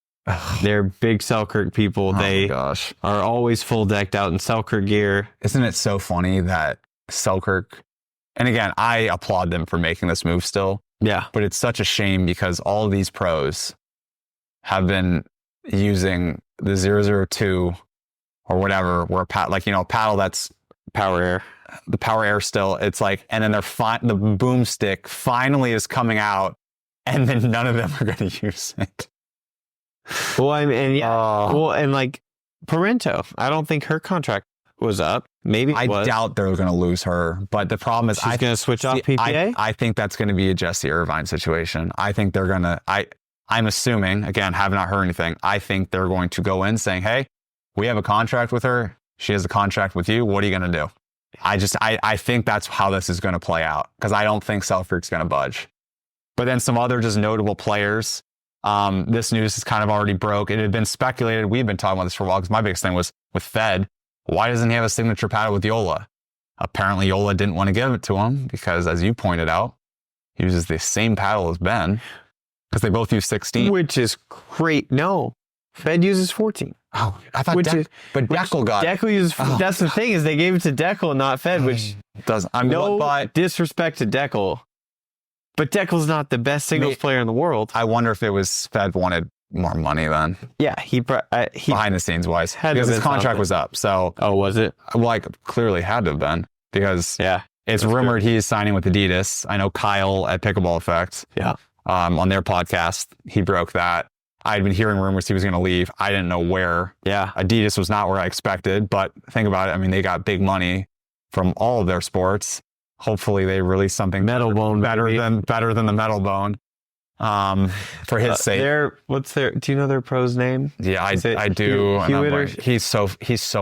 They're big Selkirk people. They are always full decked out in Selkirk gear. Isn't it so funny that Selkirk, and again, I applaud them for making this move still. Yeah. But it's such a shame because all of these pros have been using the 002 or whatever, where a paddle that's Power Air. The Power Air still, it's like, and then the boomstick finally is coming out, and then none of them are going to use it. Well, and like Parento, I don't think her contract was up. Maybe I doubt they're going to lose her, but the problem is she's going to switch off PPA. I think that's going to be a Jesse Irvine situation. I think they're going to. I'm assuming, again, have not heard anything. I think they're going to go in saying, "Hey, we have a contract with her. She has a contract with you. What are you going to do?" I think that's how this is going to play out, because I don't think Selkirk's going to budge. But then some other just notable players. This news is kind of already broke. It had been speculated. We've been talking about this for a while, because my biggest thing was with Fed. Why doesn't he have a signature paddle with Joola? Apparently, Joola didn't want to give it to him because, as you pointed out, he uses the same paddle as Ben, because they both use 16. Which is great. No, Fed uses 14. Oh, I thought Deckel got it. Deckel uses. That's the thing, is they gave it to Deckel and not Fed, which Doesn't. I mean, no disrespect to Deckel, but Deckel's not the best singles player in the world. I wonder if it was Fed wanted more money then. Yeah, he behind the scenes wise, because his contract was up. So was it? Well, clearly had to have been, because it's rumored he's signing with Adidas. I know Kyle at Pickleball Effect. Yeah. On their podcast, he broke that. I'd been hearing rumors he was going to leave. I didn't know where. Yeah. Adidas was not where I expected, but think about it. I mean, they got big money from all of their sports. Hopefully they release something metal bone better than the metal bone. For his sake. Do you know their pro's name? Yeah, I do. He's so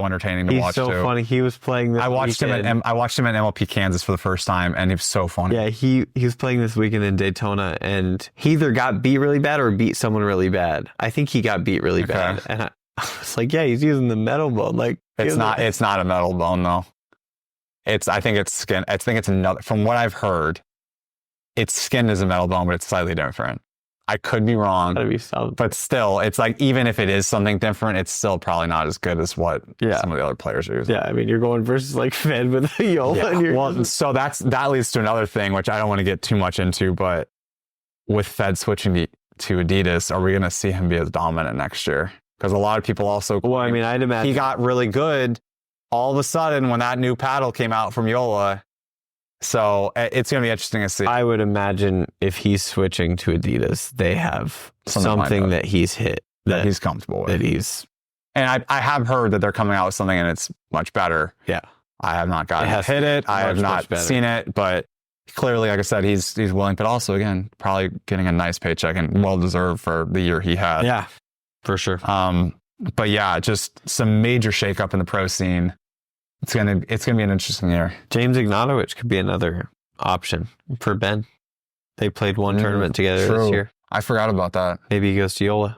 entertaining to watch too. He's so funny. He was playing this weekend. I watched him at MLP Kansas for the first time, and he was so funny. Yeah, he was playing this weekend in Daytona, and he either got beat really bad or beat someone really bad. I think he got beat really bad. And I was like, yeah, he's using the metal bone. Like, it's not a metal bone though. I think it's skin. I think it's another, from what I've heard, it's skinned as a metal bone, but it's slightly different. I could be wrong, but still, it's like, even if it is something different, it's still probably not as good as what some of the other players are using. Yeah, I mean, you're going versus like Fed with a Joola. Yeah. Well, so that leads to another thing, which I don't want to get too much into, but with Fed switching to Adidas, are we going to see him be as dominant next year? Because a lot of people also... Well, I mean, I'd imagine... He got really good all of a sudden when that new paddle came out from Joola. So it's going to be interesting to see. I would imagine if he's switching to Adidas, they have something that he's hit. That he's comfortable with. And I have heard that they're coming out with something and it's much better. Yeah. I have not gotten to hit it. I have not seen it, but clearly, like I said, he's willing, but also, again, probably getting a nice paycheck and well-deserved for the year he had. Yeah, for sure. But yeah, just some major shakeup in the pro scene. It's gonna be an interesting year. James Ignatowicz could be another option for Ben. They played one tournament together this year. I forgot about that. Maybe he goes to Joola.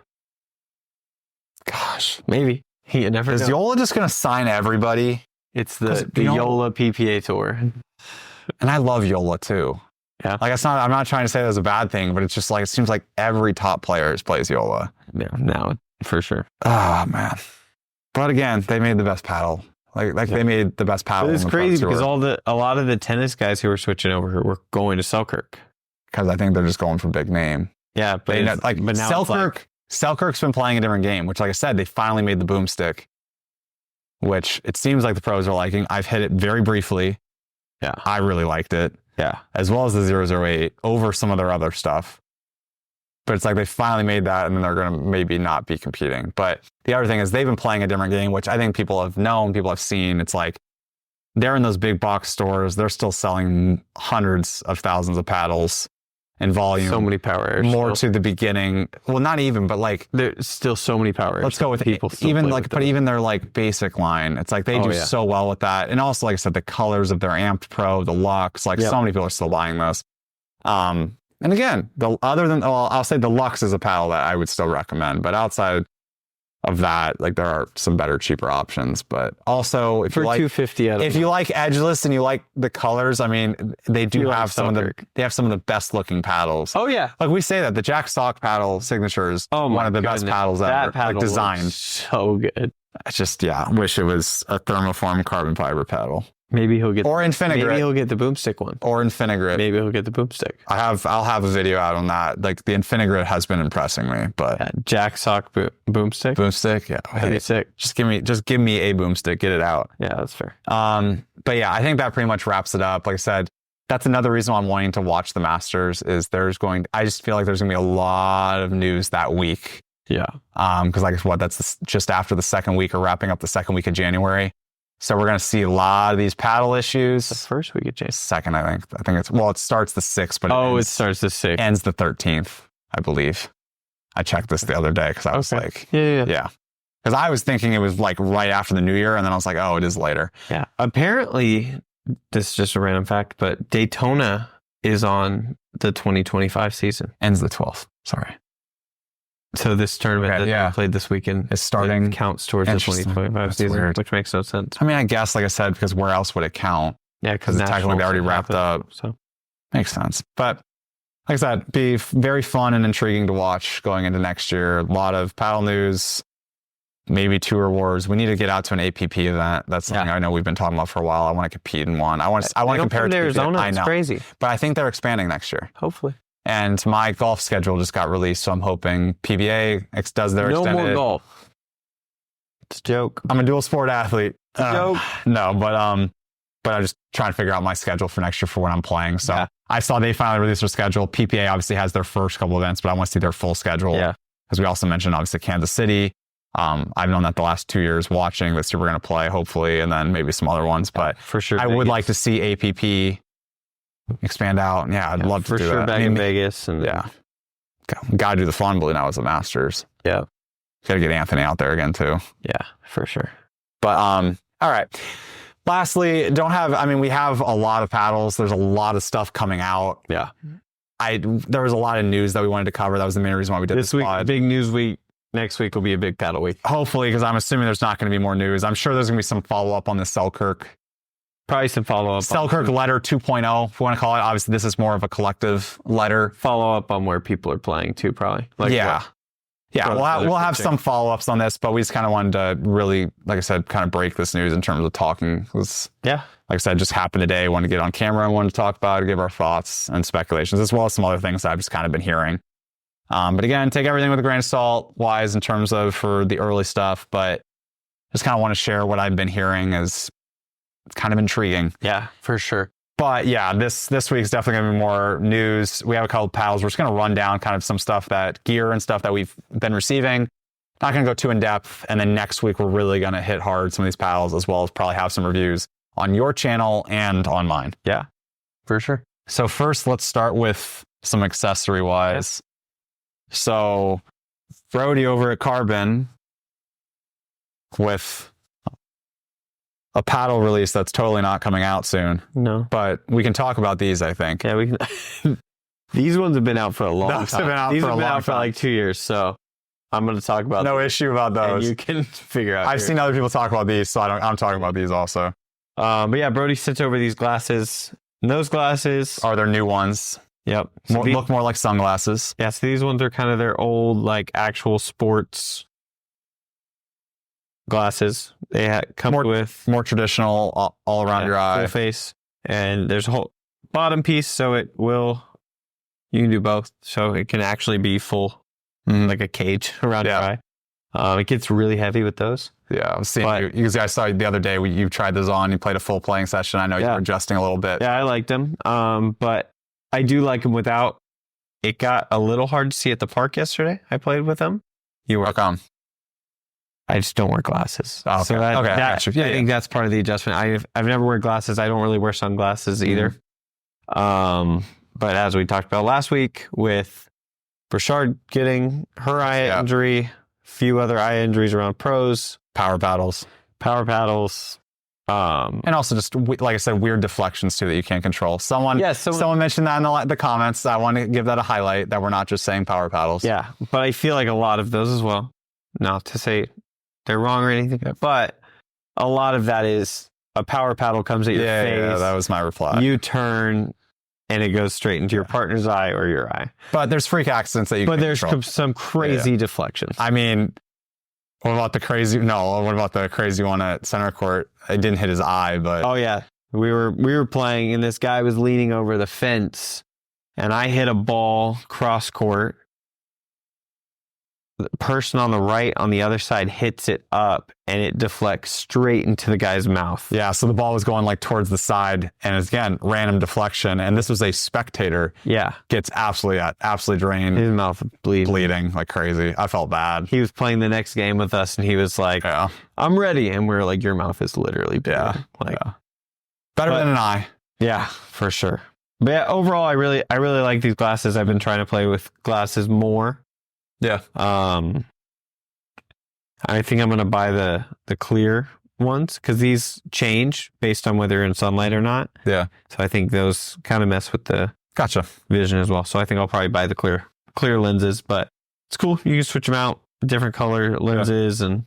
Gosh, maybe. You never know. Is Joola just gonna sign everybody? It's the Joola PPA tour. And I love Joola too. Yeah. Like, I'm not trying to say that was a bad thing, but it's just like, it seems like every top player plays Joola. Yeah, now for sure. Oh man. But again, they made the best paddle. They made the best paddle. But it's crazy because a lot of the tennis guys who were switching over were going to Selkirk. Because I think they're just going for big name. Yeah, but now Selkirk's been playing a different game, which, like I said, they finally made the boomstick, which it seems like the pros are liking. I've hit it very briefly. Yeah. I really liked it. Yeah. As well as the 008 over some of their other stuff. But it's like they finally made that, and then they're going to maybe not be competing. But the other thing is they've been playing a different game, which I think people have known, people have seen. It's like they're in those big box stores. They're still selling hundreds of thousands of paddles in volume. So many power airs. More to the beginning. Well, not even, but like there's still so many power airs. Let's go with people. Even their like basic line. It's like they do so well with that. And also, like I said, the colors of their Amped Pro, the Lux, so many people are still buying this. And again, I'll say the Lux is a paddle that I would still recommend. But outside of that, like, there are some better, cheaper options. But also, if you like edgeless and you like the colors, I mean, they do have some of the best looking paddles. Oh yeah, like we say that the Jack Sock paddle signature is one of the best paddles ever. Paddle designed so good. I just wish it was a thermoform carbon fiber paddle. Maybe he'll get Infinigrit. Maybe he'll get the boomstick one. Or Infinigrit. Maybe he'll get the boomstick. I'll have a video out on that. Like, the Infinigrit has been impressing me, but Jack Sock boomstick. Boomstick, yeah. That'd be sick. Just give me a boomstick. Get it out. Yeah, that's fair. But yeah, I think that pretty much wraps it up. Like I said, that's another reason why I'm wanting to watch the Masters is I just feel like there's gonna be a lot of news that week. Yeah. Because that's just after the second week or wrapping up the second week of January. So we're going to see a lot of these paddle issues. The first week of January. Second, I think it starts the 6th, but it starts the 6th. Ends the 13th, I believe. I checked this the other day because I was like, yeah. Because I was thinking it was like right after the New Year, and then I was like, oh, it is later. Yeah. Apparently, this is just a random fact, but Daytona is on the 2025 season. Ends the 12th. Sorry. So this tournament that played this weekend is starting. Counts towards the 2025 season, weird. Which makes no sense. I mean, I guess, like I said, because where else would it count? Yeah, because technically they already wrapped up. So makes sense. But like I said, be very fun and intriguing to watch going into next year. A lot of paddle news. maybe Tour Wars. We need to get out to an APP event. That's something I know we've been talking about for a while. I want to compete in one. I want to compare it to Arizona. I know. It's crazy. But I think they're expanding next year. Hopefully. And my golf schedule just got released, so I'm hoping PPA does their extended. No more golf. It's a joke. I'm a dual sport athlete. It's a joke. No, but I'm just trying to figure out my schedule for next year for when I'm playing. So I saw they finally released their schedule. PPA obviously has their first couple events, but I want to see their full schedule. Yeah. Because we also mentioned obviously Kansas City. I've known that the last 2 years watching. This year we're going to play, hopefully, and then maybe some other ones. But for sure, I would like to see APP expand out. Yeah, I'd love to do that. For sure, back in Vegas. And got to do the fun, but now it's the Masters. Yeah. Got to get Anthony out there again, too. Yeah, for sure. But, all right. Lastly, we have a lot of paddles. There's a lot of stuff coming out. Yeah. There was a lot of news that we wanted to cover. That was the main reason why we did this week. Pod. Big news week. Next week will be a big paddle week. Hopefully, because I'm assuming there's not going to be more news. I'm sure there's going to be some follow-up on the Selkirk. Probably some follow-up. Selkirk letter 2.0, if we want to call it. Obviously, this is more of a collective letter. Follow-up on where people are playing, too, probably. Yeah, we'll have some follow-ups on this, but we just kind of wanted to really, like I said, kind of break this news in terms of talking. Like I said, just happened today. Wanted to get on camera and wanted to talk about it, give our thoughts and speculations, as well as some other things that I've just kind of been hearing. But again, take everything with a grain of salt, wise in terms of for the early stuff, but just kind of want to share what I've been hearing as kind of intriguing. Yeah, for sure. But yeah, this week's definitely going to be more news. We have a couple of paddles. We're just going to run down kind of some stuff gear and stuff that we've been receiving. Not going to go too in depth. And then next week, we're really going to hit hard some of these paddles, as well as probably have some reviews on your channel and on mine. Yeah, for sure. So first, let's start with some accessory wise. So Brody over at CRBN with a paddle release that's totally not coming out soon. No. But we can talk about these, I think. Yeah, we can. These ones have been out for a long time. These have been out for like 2 years, so I'm going to talk about No issue about those. And you can figure out. I've seen other people talk about these, so I'm talking about these also. But yeah, Brody sent over these glasses. And those glasses are their new ones. Yep. So look more like sunglasses. Yeah, so these ones are kind of their old, like, actual sports glasses. They come with more traditional, all around your eye. Full face. And there's a whole bottom piece, so you can do both. So it can actually be full, like a cage around your eye. It gets really heavy with those. Yeah, I was seeing you guys saw the other day, you tried those on, you played a full playing session. I know you were adjusting a little bit. Yeah, I liked them. But I do like them without. It got a little hard to see at the park yesterday. I played with them. How come? I just don't wear glasses. Oh, okay. So I think that's part of the adjustment. I've never worn glasses. I don't really wear sunglasses either. But as we talked about last week with Burchard getting her eye injury, few other eye injuries around pros, power paddles. And also just, like I said, weird deflections too that you can't control. Someone mentioned that in the comments. I want to give that a highlight, that we're not just saying power paddles. Yeah, but I feel like a lot of those as well. Not to say they're wrong or anything, but a lot of that is a power paddle comes at your face. Yeah, that was my reply. You turn and it goes straight into your partner's eye or your eye. But there's freak accidents that you can control. But there's some crazy deflections. I mean, what about the crazy one at center court? It didn't hit his eye, but... Oh, yeah. We were playing, and this guy was leaning over the fence, and I hit a ball cross court. The person on the right on the other side hits it up, and it deflects straight into the guy's mouth. Yeah, so the ball was going like towards the side, and it's, again, random deflection, and this was a spectator. Yeah. Gets absolutely drained. His mouth bleeding like crazy. I felt bad. He was playing the next game with us, and he was like, I'm ready. And we're like, your mouth is literally bleeding. Better than an eye. Yeah, for sure. But yeah, overall, I really like these glasses. I've been trying to play with glasses more. Yeah. I think I'm going to buy the clear ones because these change based on whether you're in sunlight or not. Yeah. So I think those kind of mess with the vision as well. So I think I'll probably buy the clear lenses, but it's cool. You can switch them out, different color lenses. And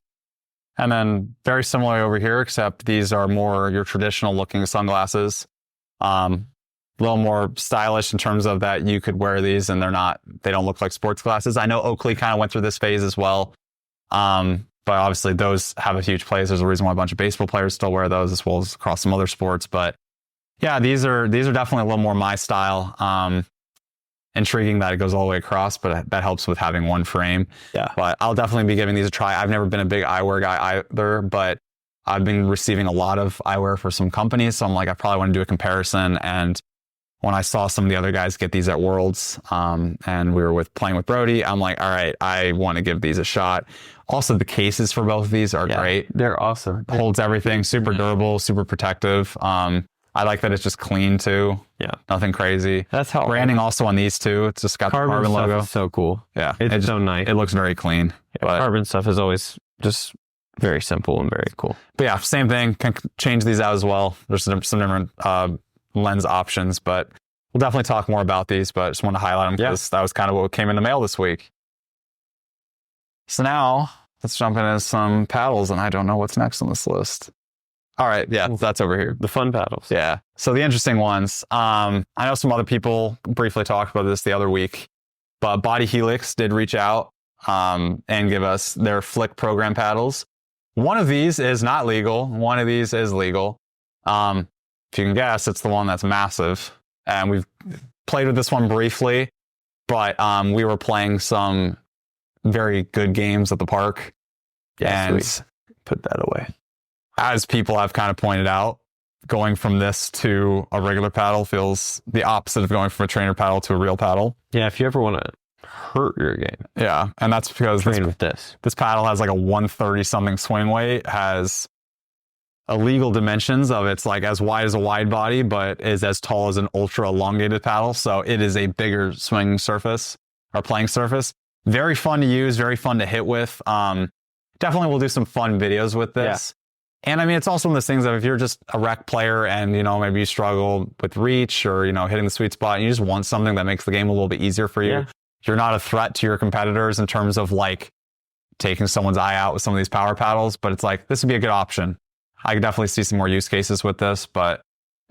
then very similar over here, except these are more your traditional looking sunglasses. A little more stylish in terms of that you could wear these and they don't look like sports glasses. I know Oakley kind of went through this phase as well. But obviously those have a huge place. There's a reason why a bunch of baseball players still wear those, as well as across some other sports. But yeah, these are definitely a little more my style. Intriguing that it goes all the way across, but that helps with having one frame. Yeah. But I'll definitely be giving these a try. I've never been a big eyewear guy either, but I've been receiving a lot of eyewear for some companies. So I'm like, I probably want to do a comparison. And when I saw some of the other guys get these at Worlds, and we were playing with Brody, I'm like, all right, I want to give these a shot. Also, the cases for both of these are great. They're awesome. Holds everything, super durable, super protective. I like that it's just clean too. Yeah. Nothing crazy. That's how branding also on these two. It's just got the carbon logo. Is so cool. Yeah. It's so nice. It looks very clean. Yeah, but carbon stuff is always just very simple and very cool. But yeah, same thing. Can change these out as well. There's some different lens options, but we'll definitely talk more about these, but I just want to highlight them because that was kind of what came in the mail this week. So now let's jump into some paddles, and I don't know what's next on this list. All right, yeah, that's over here. The fun paddles. Yeah. So the interesting ones. I know some other people briefly talked about this the other week, but Body Helix did reach out and give us their Flik program paddles. One of these is not legal. One of these is legal. If you can guess, it's the one that's massive. And we've played with this one briefly, but we were playing some very good games at the park. Yeah, and put that away. As people have kind of pointed out, going from this to a regular paddle feels the opposite of going from a trainer paddle to a real paddle. Yeah, if you ever want to hurt your game. Yeah, and that's because this paddle has like a 130 something swing weight, has illegal dimensions of it's like as wide as a wide body, but is as tall as an ultra elongated paddle. So it is a bigger swing surface or playing surface. Very fun to use, very fun to hit with. Definitely we'll do some fun videos with this. Yeah. And I mean, it's also one of those things that if you're just a rec player and, you know, maybe you struggle with reach or, you know, hitting the sweet spot and you just want something that makes the game a little bit easier for you. Yeah. You're not a threat to your competitors in terms of like taking someone's eye out with some of these power paddles, but it's like, this would be a good option. I could definitely see some more use cases with this, but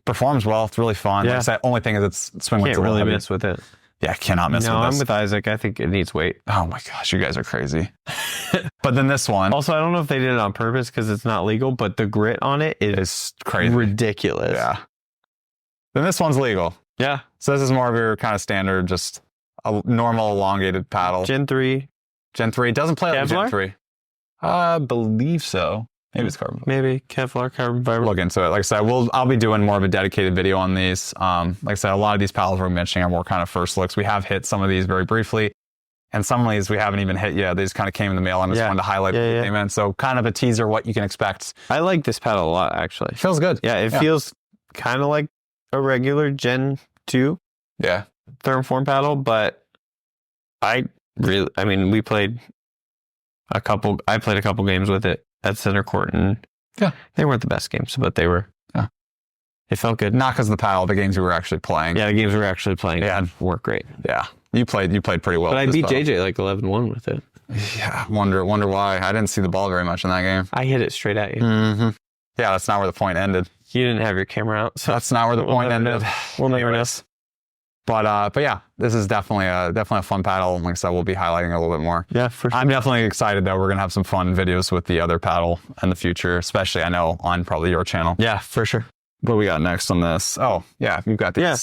performs well. It's really fun. Yeah. Like I said, only thing is it's swing weight's a little heavy. Miss with it. Yeah, I cannot miss with this. No, I'm with Isaac. I think it needs weight. Oh my gosh, you guys are crazy. But then this one. Also, I don't know if they did it on purpose because it's not legal, but the grit on it is crazy. Ridiculous. Yeah. Then this one's legal. Yeah. So this is more of your kind of standard, just a normal elongated paddle. Gen 3. Gen 3. It doesn't play like Gen 3. I believe so. Maybe it's carbon. Maybe Kevlar carbon fiber. Look into it. Like I said, I'll be doing more of a dedicated video on these. Like I said, a lot of these paddles we're mentioning are more kind of first looks. We have hit some of these very briefly, and some of these we haven't even hit yet. They just kind of came in the mail, and I just wanted to highlight what came in. So kind of a teaser what you can expect. I like this paddle a lot, actually. It feels good. Yeah, it feels kind of like a regular Gen 2 thermoform paddle, but I mean, I played a couple games with it at center court, and they weren't the best games, but they were. Yeah, it felt good. Not because of the paddle, the games we were actually playing. Yeah, the games we were actually playing. Yeah, worked great. Yeah, you played pretty well. But I beat JJ like 11-1 with it. Yeah, wonder why. I didn't see the ball very much in that game. I hit it straight at you. Mm-hmm. Yeah, that's not where the point ended. You didn't have your camera out, so that's not where the point ended. We'll never know. But yeah, this is definitely a fun paddle. Like I said, we'll be highlighting it a little bit more. Yeah, for sure. I'm definitely excited though. We're gonna have some fun videos with the other paddle in the future, especially I know on probably your channel. Yeah, for sure. What we got next on this? Oh yeah, you've got these. Yeah,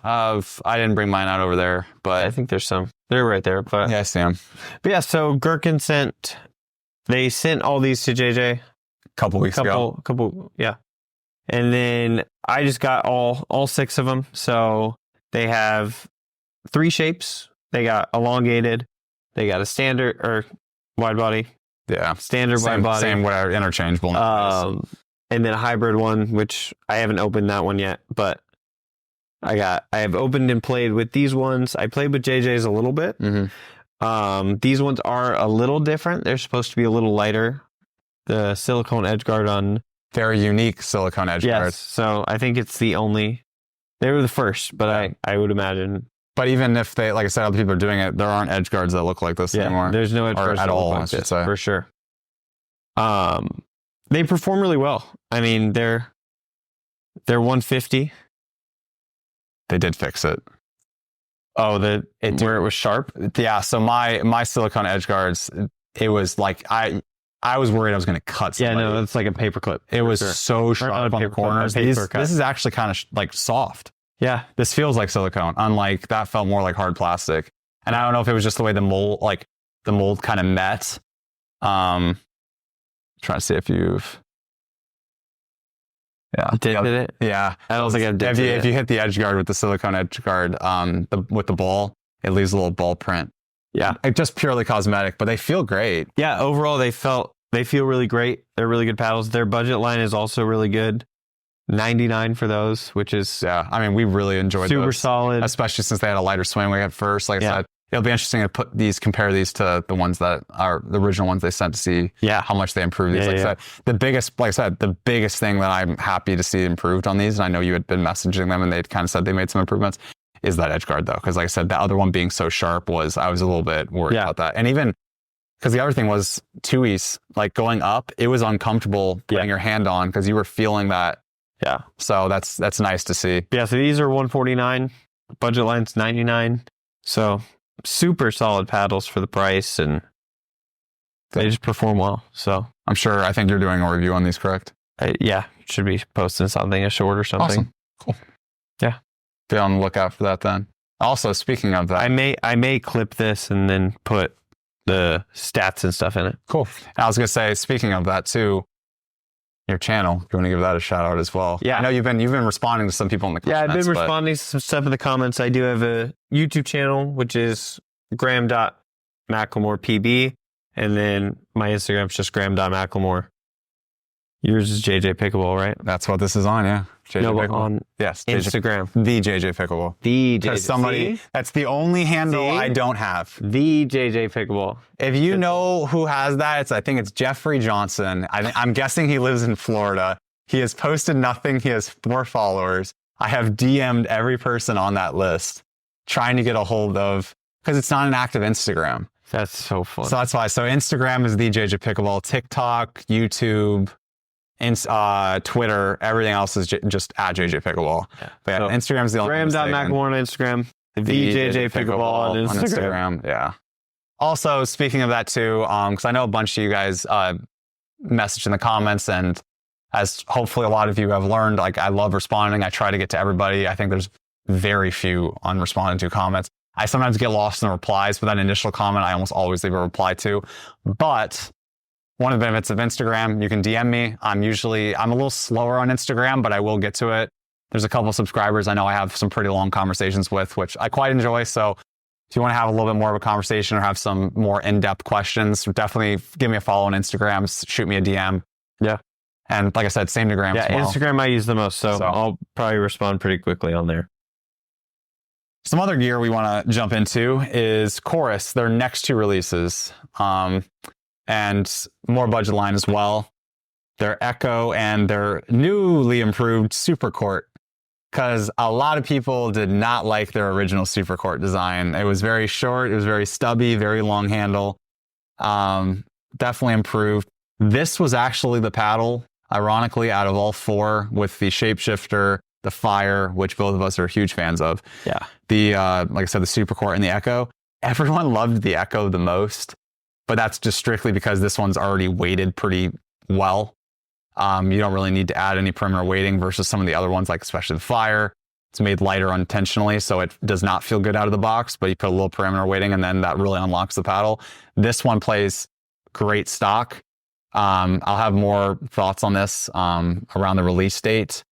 I didn't bring mine out over there, but I think there's some. They're right there. But yeah, I see them. But yeah, so Gherkin sent all these to JJ a couple weeks ago. Yeah, and then I just got all 6 of them. So they have 3 shapes. They got elongated. They got a standard or wide body. Yeah. Standard wide body. Same, whatever, interchangeable. And then a hybrid one, which I haven't opened that one yet, but I have opened and played with these ones. I played with JJ's a little bit. Mm-hmm. These ones are a little different. They're supposed to be a little lighter. The silicone edge guard on. Very unique silicone edge guard. Yes. So I think it's the only. They were the first, but I would imagine. But even if they, like I said, other people are doing it, there aren't edge guards that look like this anymore. There's no edge guards at all, like I should say. For sure. They perform really well. I mean, they're 150. They did fix it. Oh, where it was sharp? Yeah. So my silicone edge guards, it was like I I was worried I was going to cut somebody. Yeah, no, it's like a paper clip. It was so sharp on the corners. This is actually kind of like soft. Yeah. This feels like silicone, unlike that felt more like hard plastic. And I don't know if it was just the way the mold kind of met. Trying to see if you've... Yeah. Did it? Yeah. I don't think I've did it. If you hit the edge guard with the silicone edge guard, with the ball, it leaves a little ball print. Yeah. It's just purely cosmetic, but they feel great. Yeah. Overall, they feel really great. They're really good paddles. Their budget line is also really good. $99 for those, which is... Yeah. I mean, we really enjoyed super those, solid. especially since they had a lighter swing weight at first. Like I said, it'll be interesting to compare these to the ones that are the original ones they sent to see how much they improved these. I said, the biggest thing that I'm happy to see improved on these, and I know you had been messaging them and they kind of said they made some improvements, is that edge guard though. Because like I said, the other one being so sharp I was a little bit worried about that. And even because the other thing was tuies, like going up, it was uncomfortable putting your hand on because you were feeling that. Yeah. So that's nice to see. Yeah. So these are $149, budget line's $99. So super solid paddles for the price, and they just perform well. So I think you're doing a review on these, correct? Should be posting something, a short or something. Awesome. Cool. Yeah. Be on the lookout for that then. Also, speaking of that, I may clip this and then put the stats and stuff in it. Cool. And I was gonna say, speaking of that too, your channel, you want to give that a shout out as well? Yeah. I know you've been responding to some people in the comments. Yeah, I've been responding to some stuff in the comments. I do have a YouTube channel, which is graham.mclemore.pb. And then my Instagram is just graham.mclemore. Yours is JJ Pickleball, right? That's what this is on, yeah. JJ Pickleball. On Instagram. The JJ Pickleball. The JJ. That's the only handle I don't have. The JJ Pickleball. If you know who has that, I think it's Jeffrey Johnson. I'm guessing he lives in Florida. He has posted nothing. He has 4 followers. I have DM'd every person on that list trying to get a hold of, because it's not an active Instagram. That's so fun. So that's why. So Instagram is the JJ Pickleball. TikTok, YouTube, Twitter, everything else is just at JJ Pickleball. Yeah. But so Instagram's the only Graham.McLemore on Instagram. The JJ Pickleball on Instagram. Yeah. Also, speaking of that too, because I know a bunch of you guys messaged in the comments, and as hopefully a lot of you have learned, like I love responding. I try to get to everybody. I think there's very few unresponded to comments. I sometimes get lost in the replies, but that initial comment I almost always leave a reply to. But one of the benefits of Instagram, you can DM me. I'm a little slower on Instagram, but I will get to it. There's a couple of subscribers I know I have some pretty long conversations with, which I quite enjoy. So if you want to have a little bit more of a conversation or have some more in-depth questions, definitely give me a follow on Instagram, shoot me a DM. Yeah. And like I said, same to Graham as well. Instagram I use the most, so I'll probably respond pretty quickly on there. Some other gear we want to jump into is Chorus, their next 2 releases, and more budget line as well. Their Echo and their newly improved Super Court, because a lot of people did not like their original Super Court design. It was very short, it was very stubby, very long handle. Definitely improved. This was actually the paddle, ironically, out of all 4 with the shapeshifter, the Fire, which both of us are huge fans of. Yeah. The like I said, the Super Court and the Echo. Everyone loved the Echo the most, but that's just strictly because this one's already weighted pretty well. You don't really need to add any perimeter weighting versus some of the other ones, like especially the Fire. It's made lighter unintentionally, so it does not feel good out of the box, but you put a little perimeter weighting and then that really unlocks the paddle. This one plays great stock. I'll have more thoughts on this around the release date.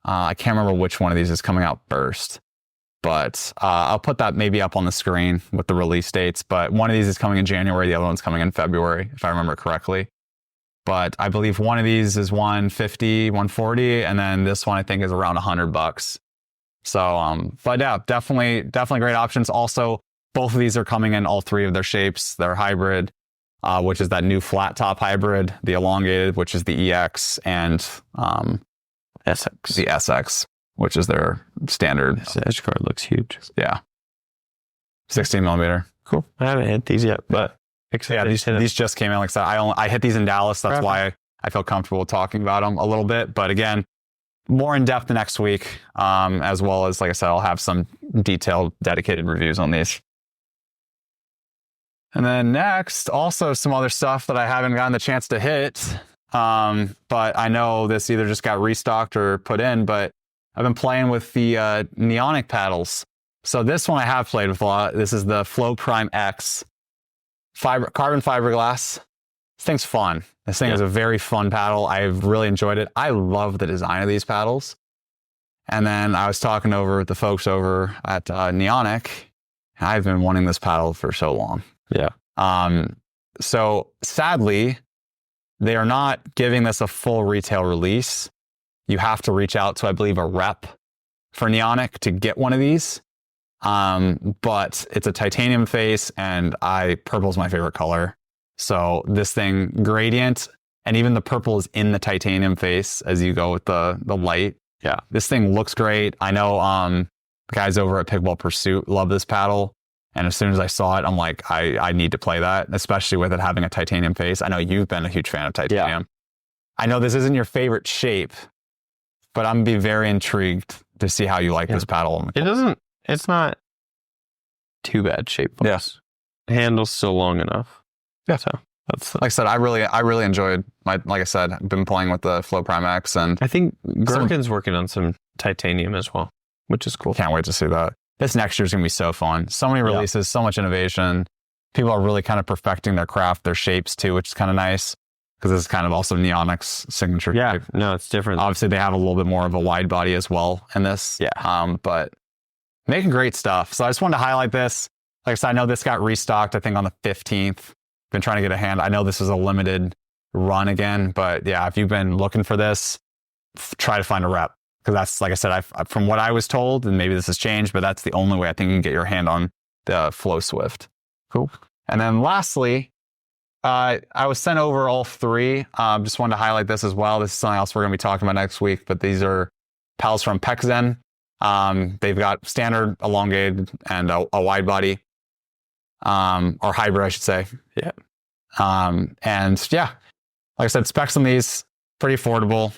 I can't remember which one of these is coming out first, but I'll put that maybe up on the screen with the release dates. But one of these is coming in January. The other one's coming in February, if I remember correctly. But I believe one of these is $150, $140, and then this one I think is around $100. So, but yeah, definitely great options. Also, both of these are coming in all 3 of their shapes. They're hybrid, which is that new flat top hybrid, the elongated, which is the EX, and SX. The SX, which is their standard. This edge guard looks huge. Yeah. 16 millimeter. Cool. I haven't hit these yet, but yeah, these just came in. Like I said, I hit these in Dallas. That's why I feel comfortable talking about them a little bit. But again, more in depth next week, as well as, like I said, I'll have some detailed, dedicated reviews on these. And then next, also some other stuff that I haven't gotten the chance to hit. But I know this either just got restocked or put in, but I've been playing with the Neonic Paddles. So this one I have played with a lot. This is the Flow Prime X carbon fiberglass. This thing's fun. This thing is a very fun paddle. I've really enjoyed it. I love the design of these paddles. And then I was talking over with the folks over at Neonic. I've been wanting this paddle for so long. Yeah. So sadly, they are not giving this a full retail release. You have to reach out to, I believe, a rep for Neonic to get one of these. But it's a titanium face, and purple's my favorite color. So this thing, gradient, and even the purple is in the titanium face as you go with the light. Yeah, this thing looks great. I know the guys over at Pickleball Pursuit love this paddle. And as soon as I saw it, I'm like, I need to play that, especially with it having a titanium face. I know you've been a huge fan of titanium. Yeah. I know this isn't your favorite shape, but I'm be very intrigued to see how you like this paddle. It's not too bad shape. Yes. The handle's still long enough. Yeah. So that's like I said, I really enjoyed like I said, I've been playing with the Flow Prime X, and I think Gherkin's working on some titanium as well, which is cool. Can't wait to see that. This next year's going to be so fun. So many releases, so much innovation. People are really kind of perfecting their craft, their shapes too, which is kind of nice because this is kind of also Neonic's signature. Yeah, shape. No, it's different. Obviously, they have a little bit more of a wide body as well in this. Yeah. But making great stuff. So I just wanted to highlight this. Like I said, I know this got restocked, I think, on the 15th. Been trying to get a hand. I know this is a limited run again, but yeah, if you've been looking for this, try to find a rep. Because that's, like I said, from what I was told, and maybe this has changed, but that's the only way I think you can get your hand on the Flow Swift. Cool. And then lastly, I was sent over all three. Just wanted to highlight this as well. This is something else we're going to be talking about next week, but these are paddles from Pekzen. They've got standard, elongated, and a wide body, or hybrid, I should say. Yeah. And yeah, like I said, specs on these, pretty affordable.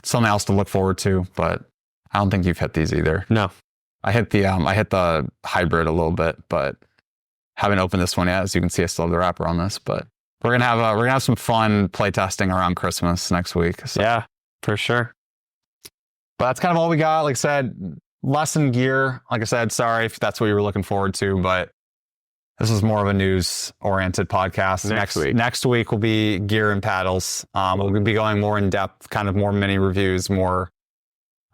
Something else to look forward to, but I don't think you've hit these either. No, I hit the hybrid a little bit, but haven't opened this one yet. As you can see, I still have the wrapper on this, but we're gonna have some fun play testing around Christmas next week. So. Yeah, for sure. But that's kind of all we got. Like I said, less in gear. Like I said, sorry if that's what you were looking forward to, but this is more of a news-oriented podcast. Next week will be gear and paddles. We'll be going more in depth, kind of more mini reviews, more.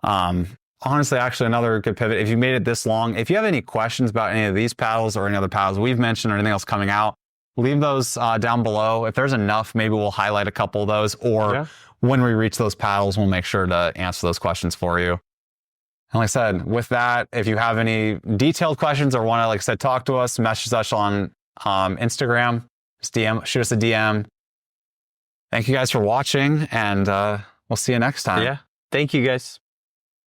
Honestly, actually, another good pivot. If you made it this long, if you have any questions about any of these paddles or any other paddles we've mentioned or anything else coming out, leave those down below. If there's enough, maybe we'll highlight a couple of those, or when we reach those paddles, we'll make sure to answer those questions for you. And like I said, with that, if you have any detailed questions or want to, like I said, talk to us, message us on Instagram, just shoot us a DM. Thank you guys for watching, and we'll see you next time. Yeah. Thank you guys.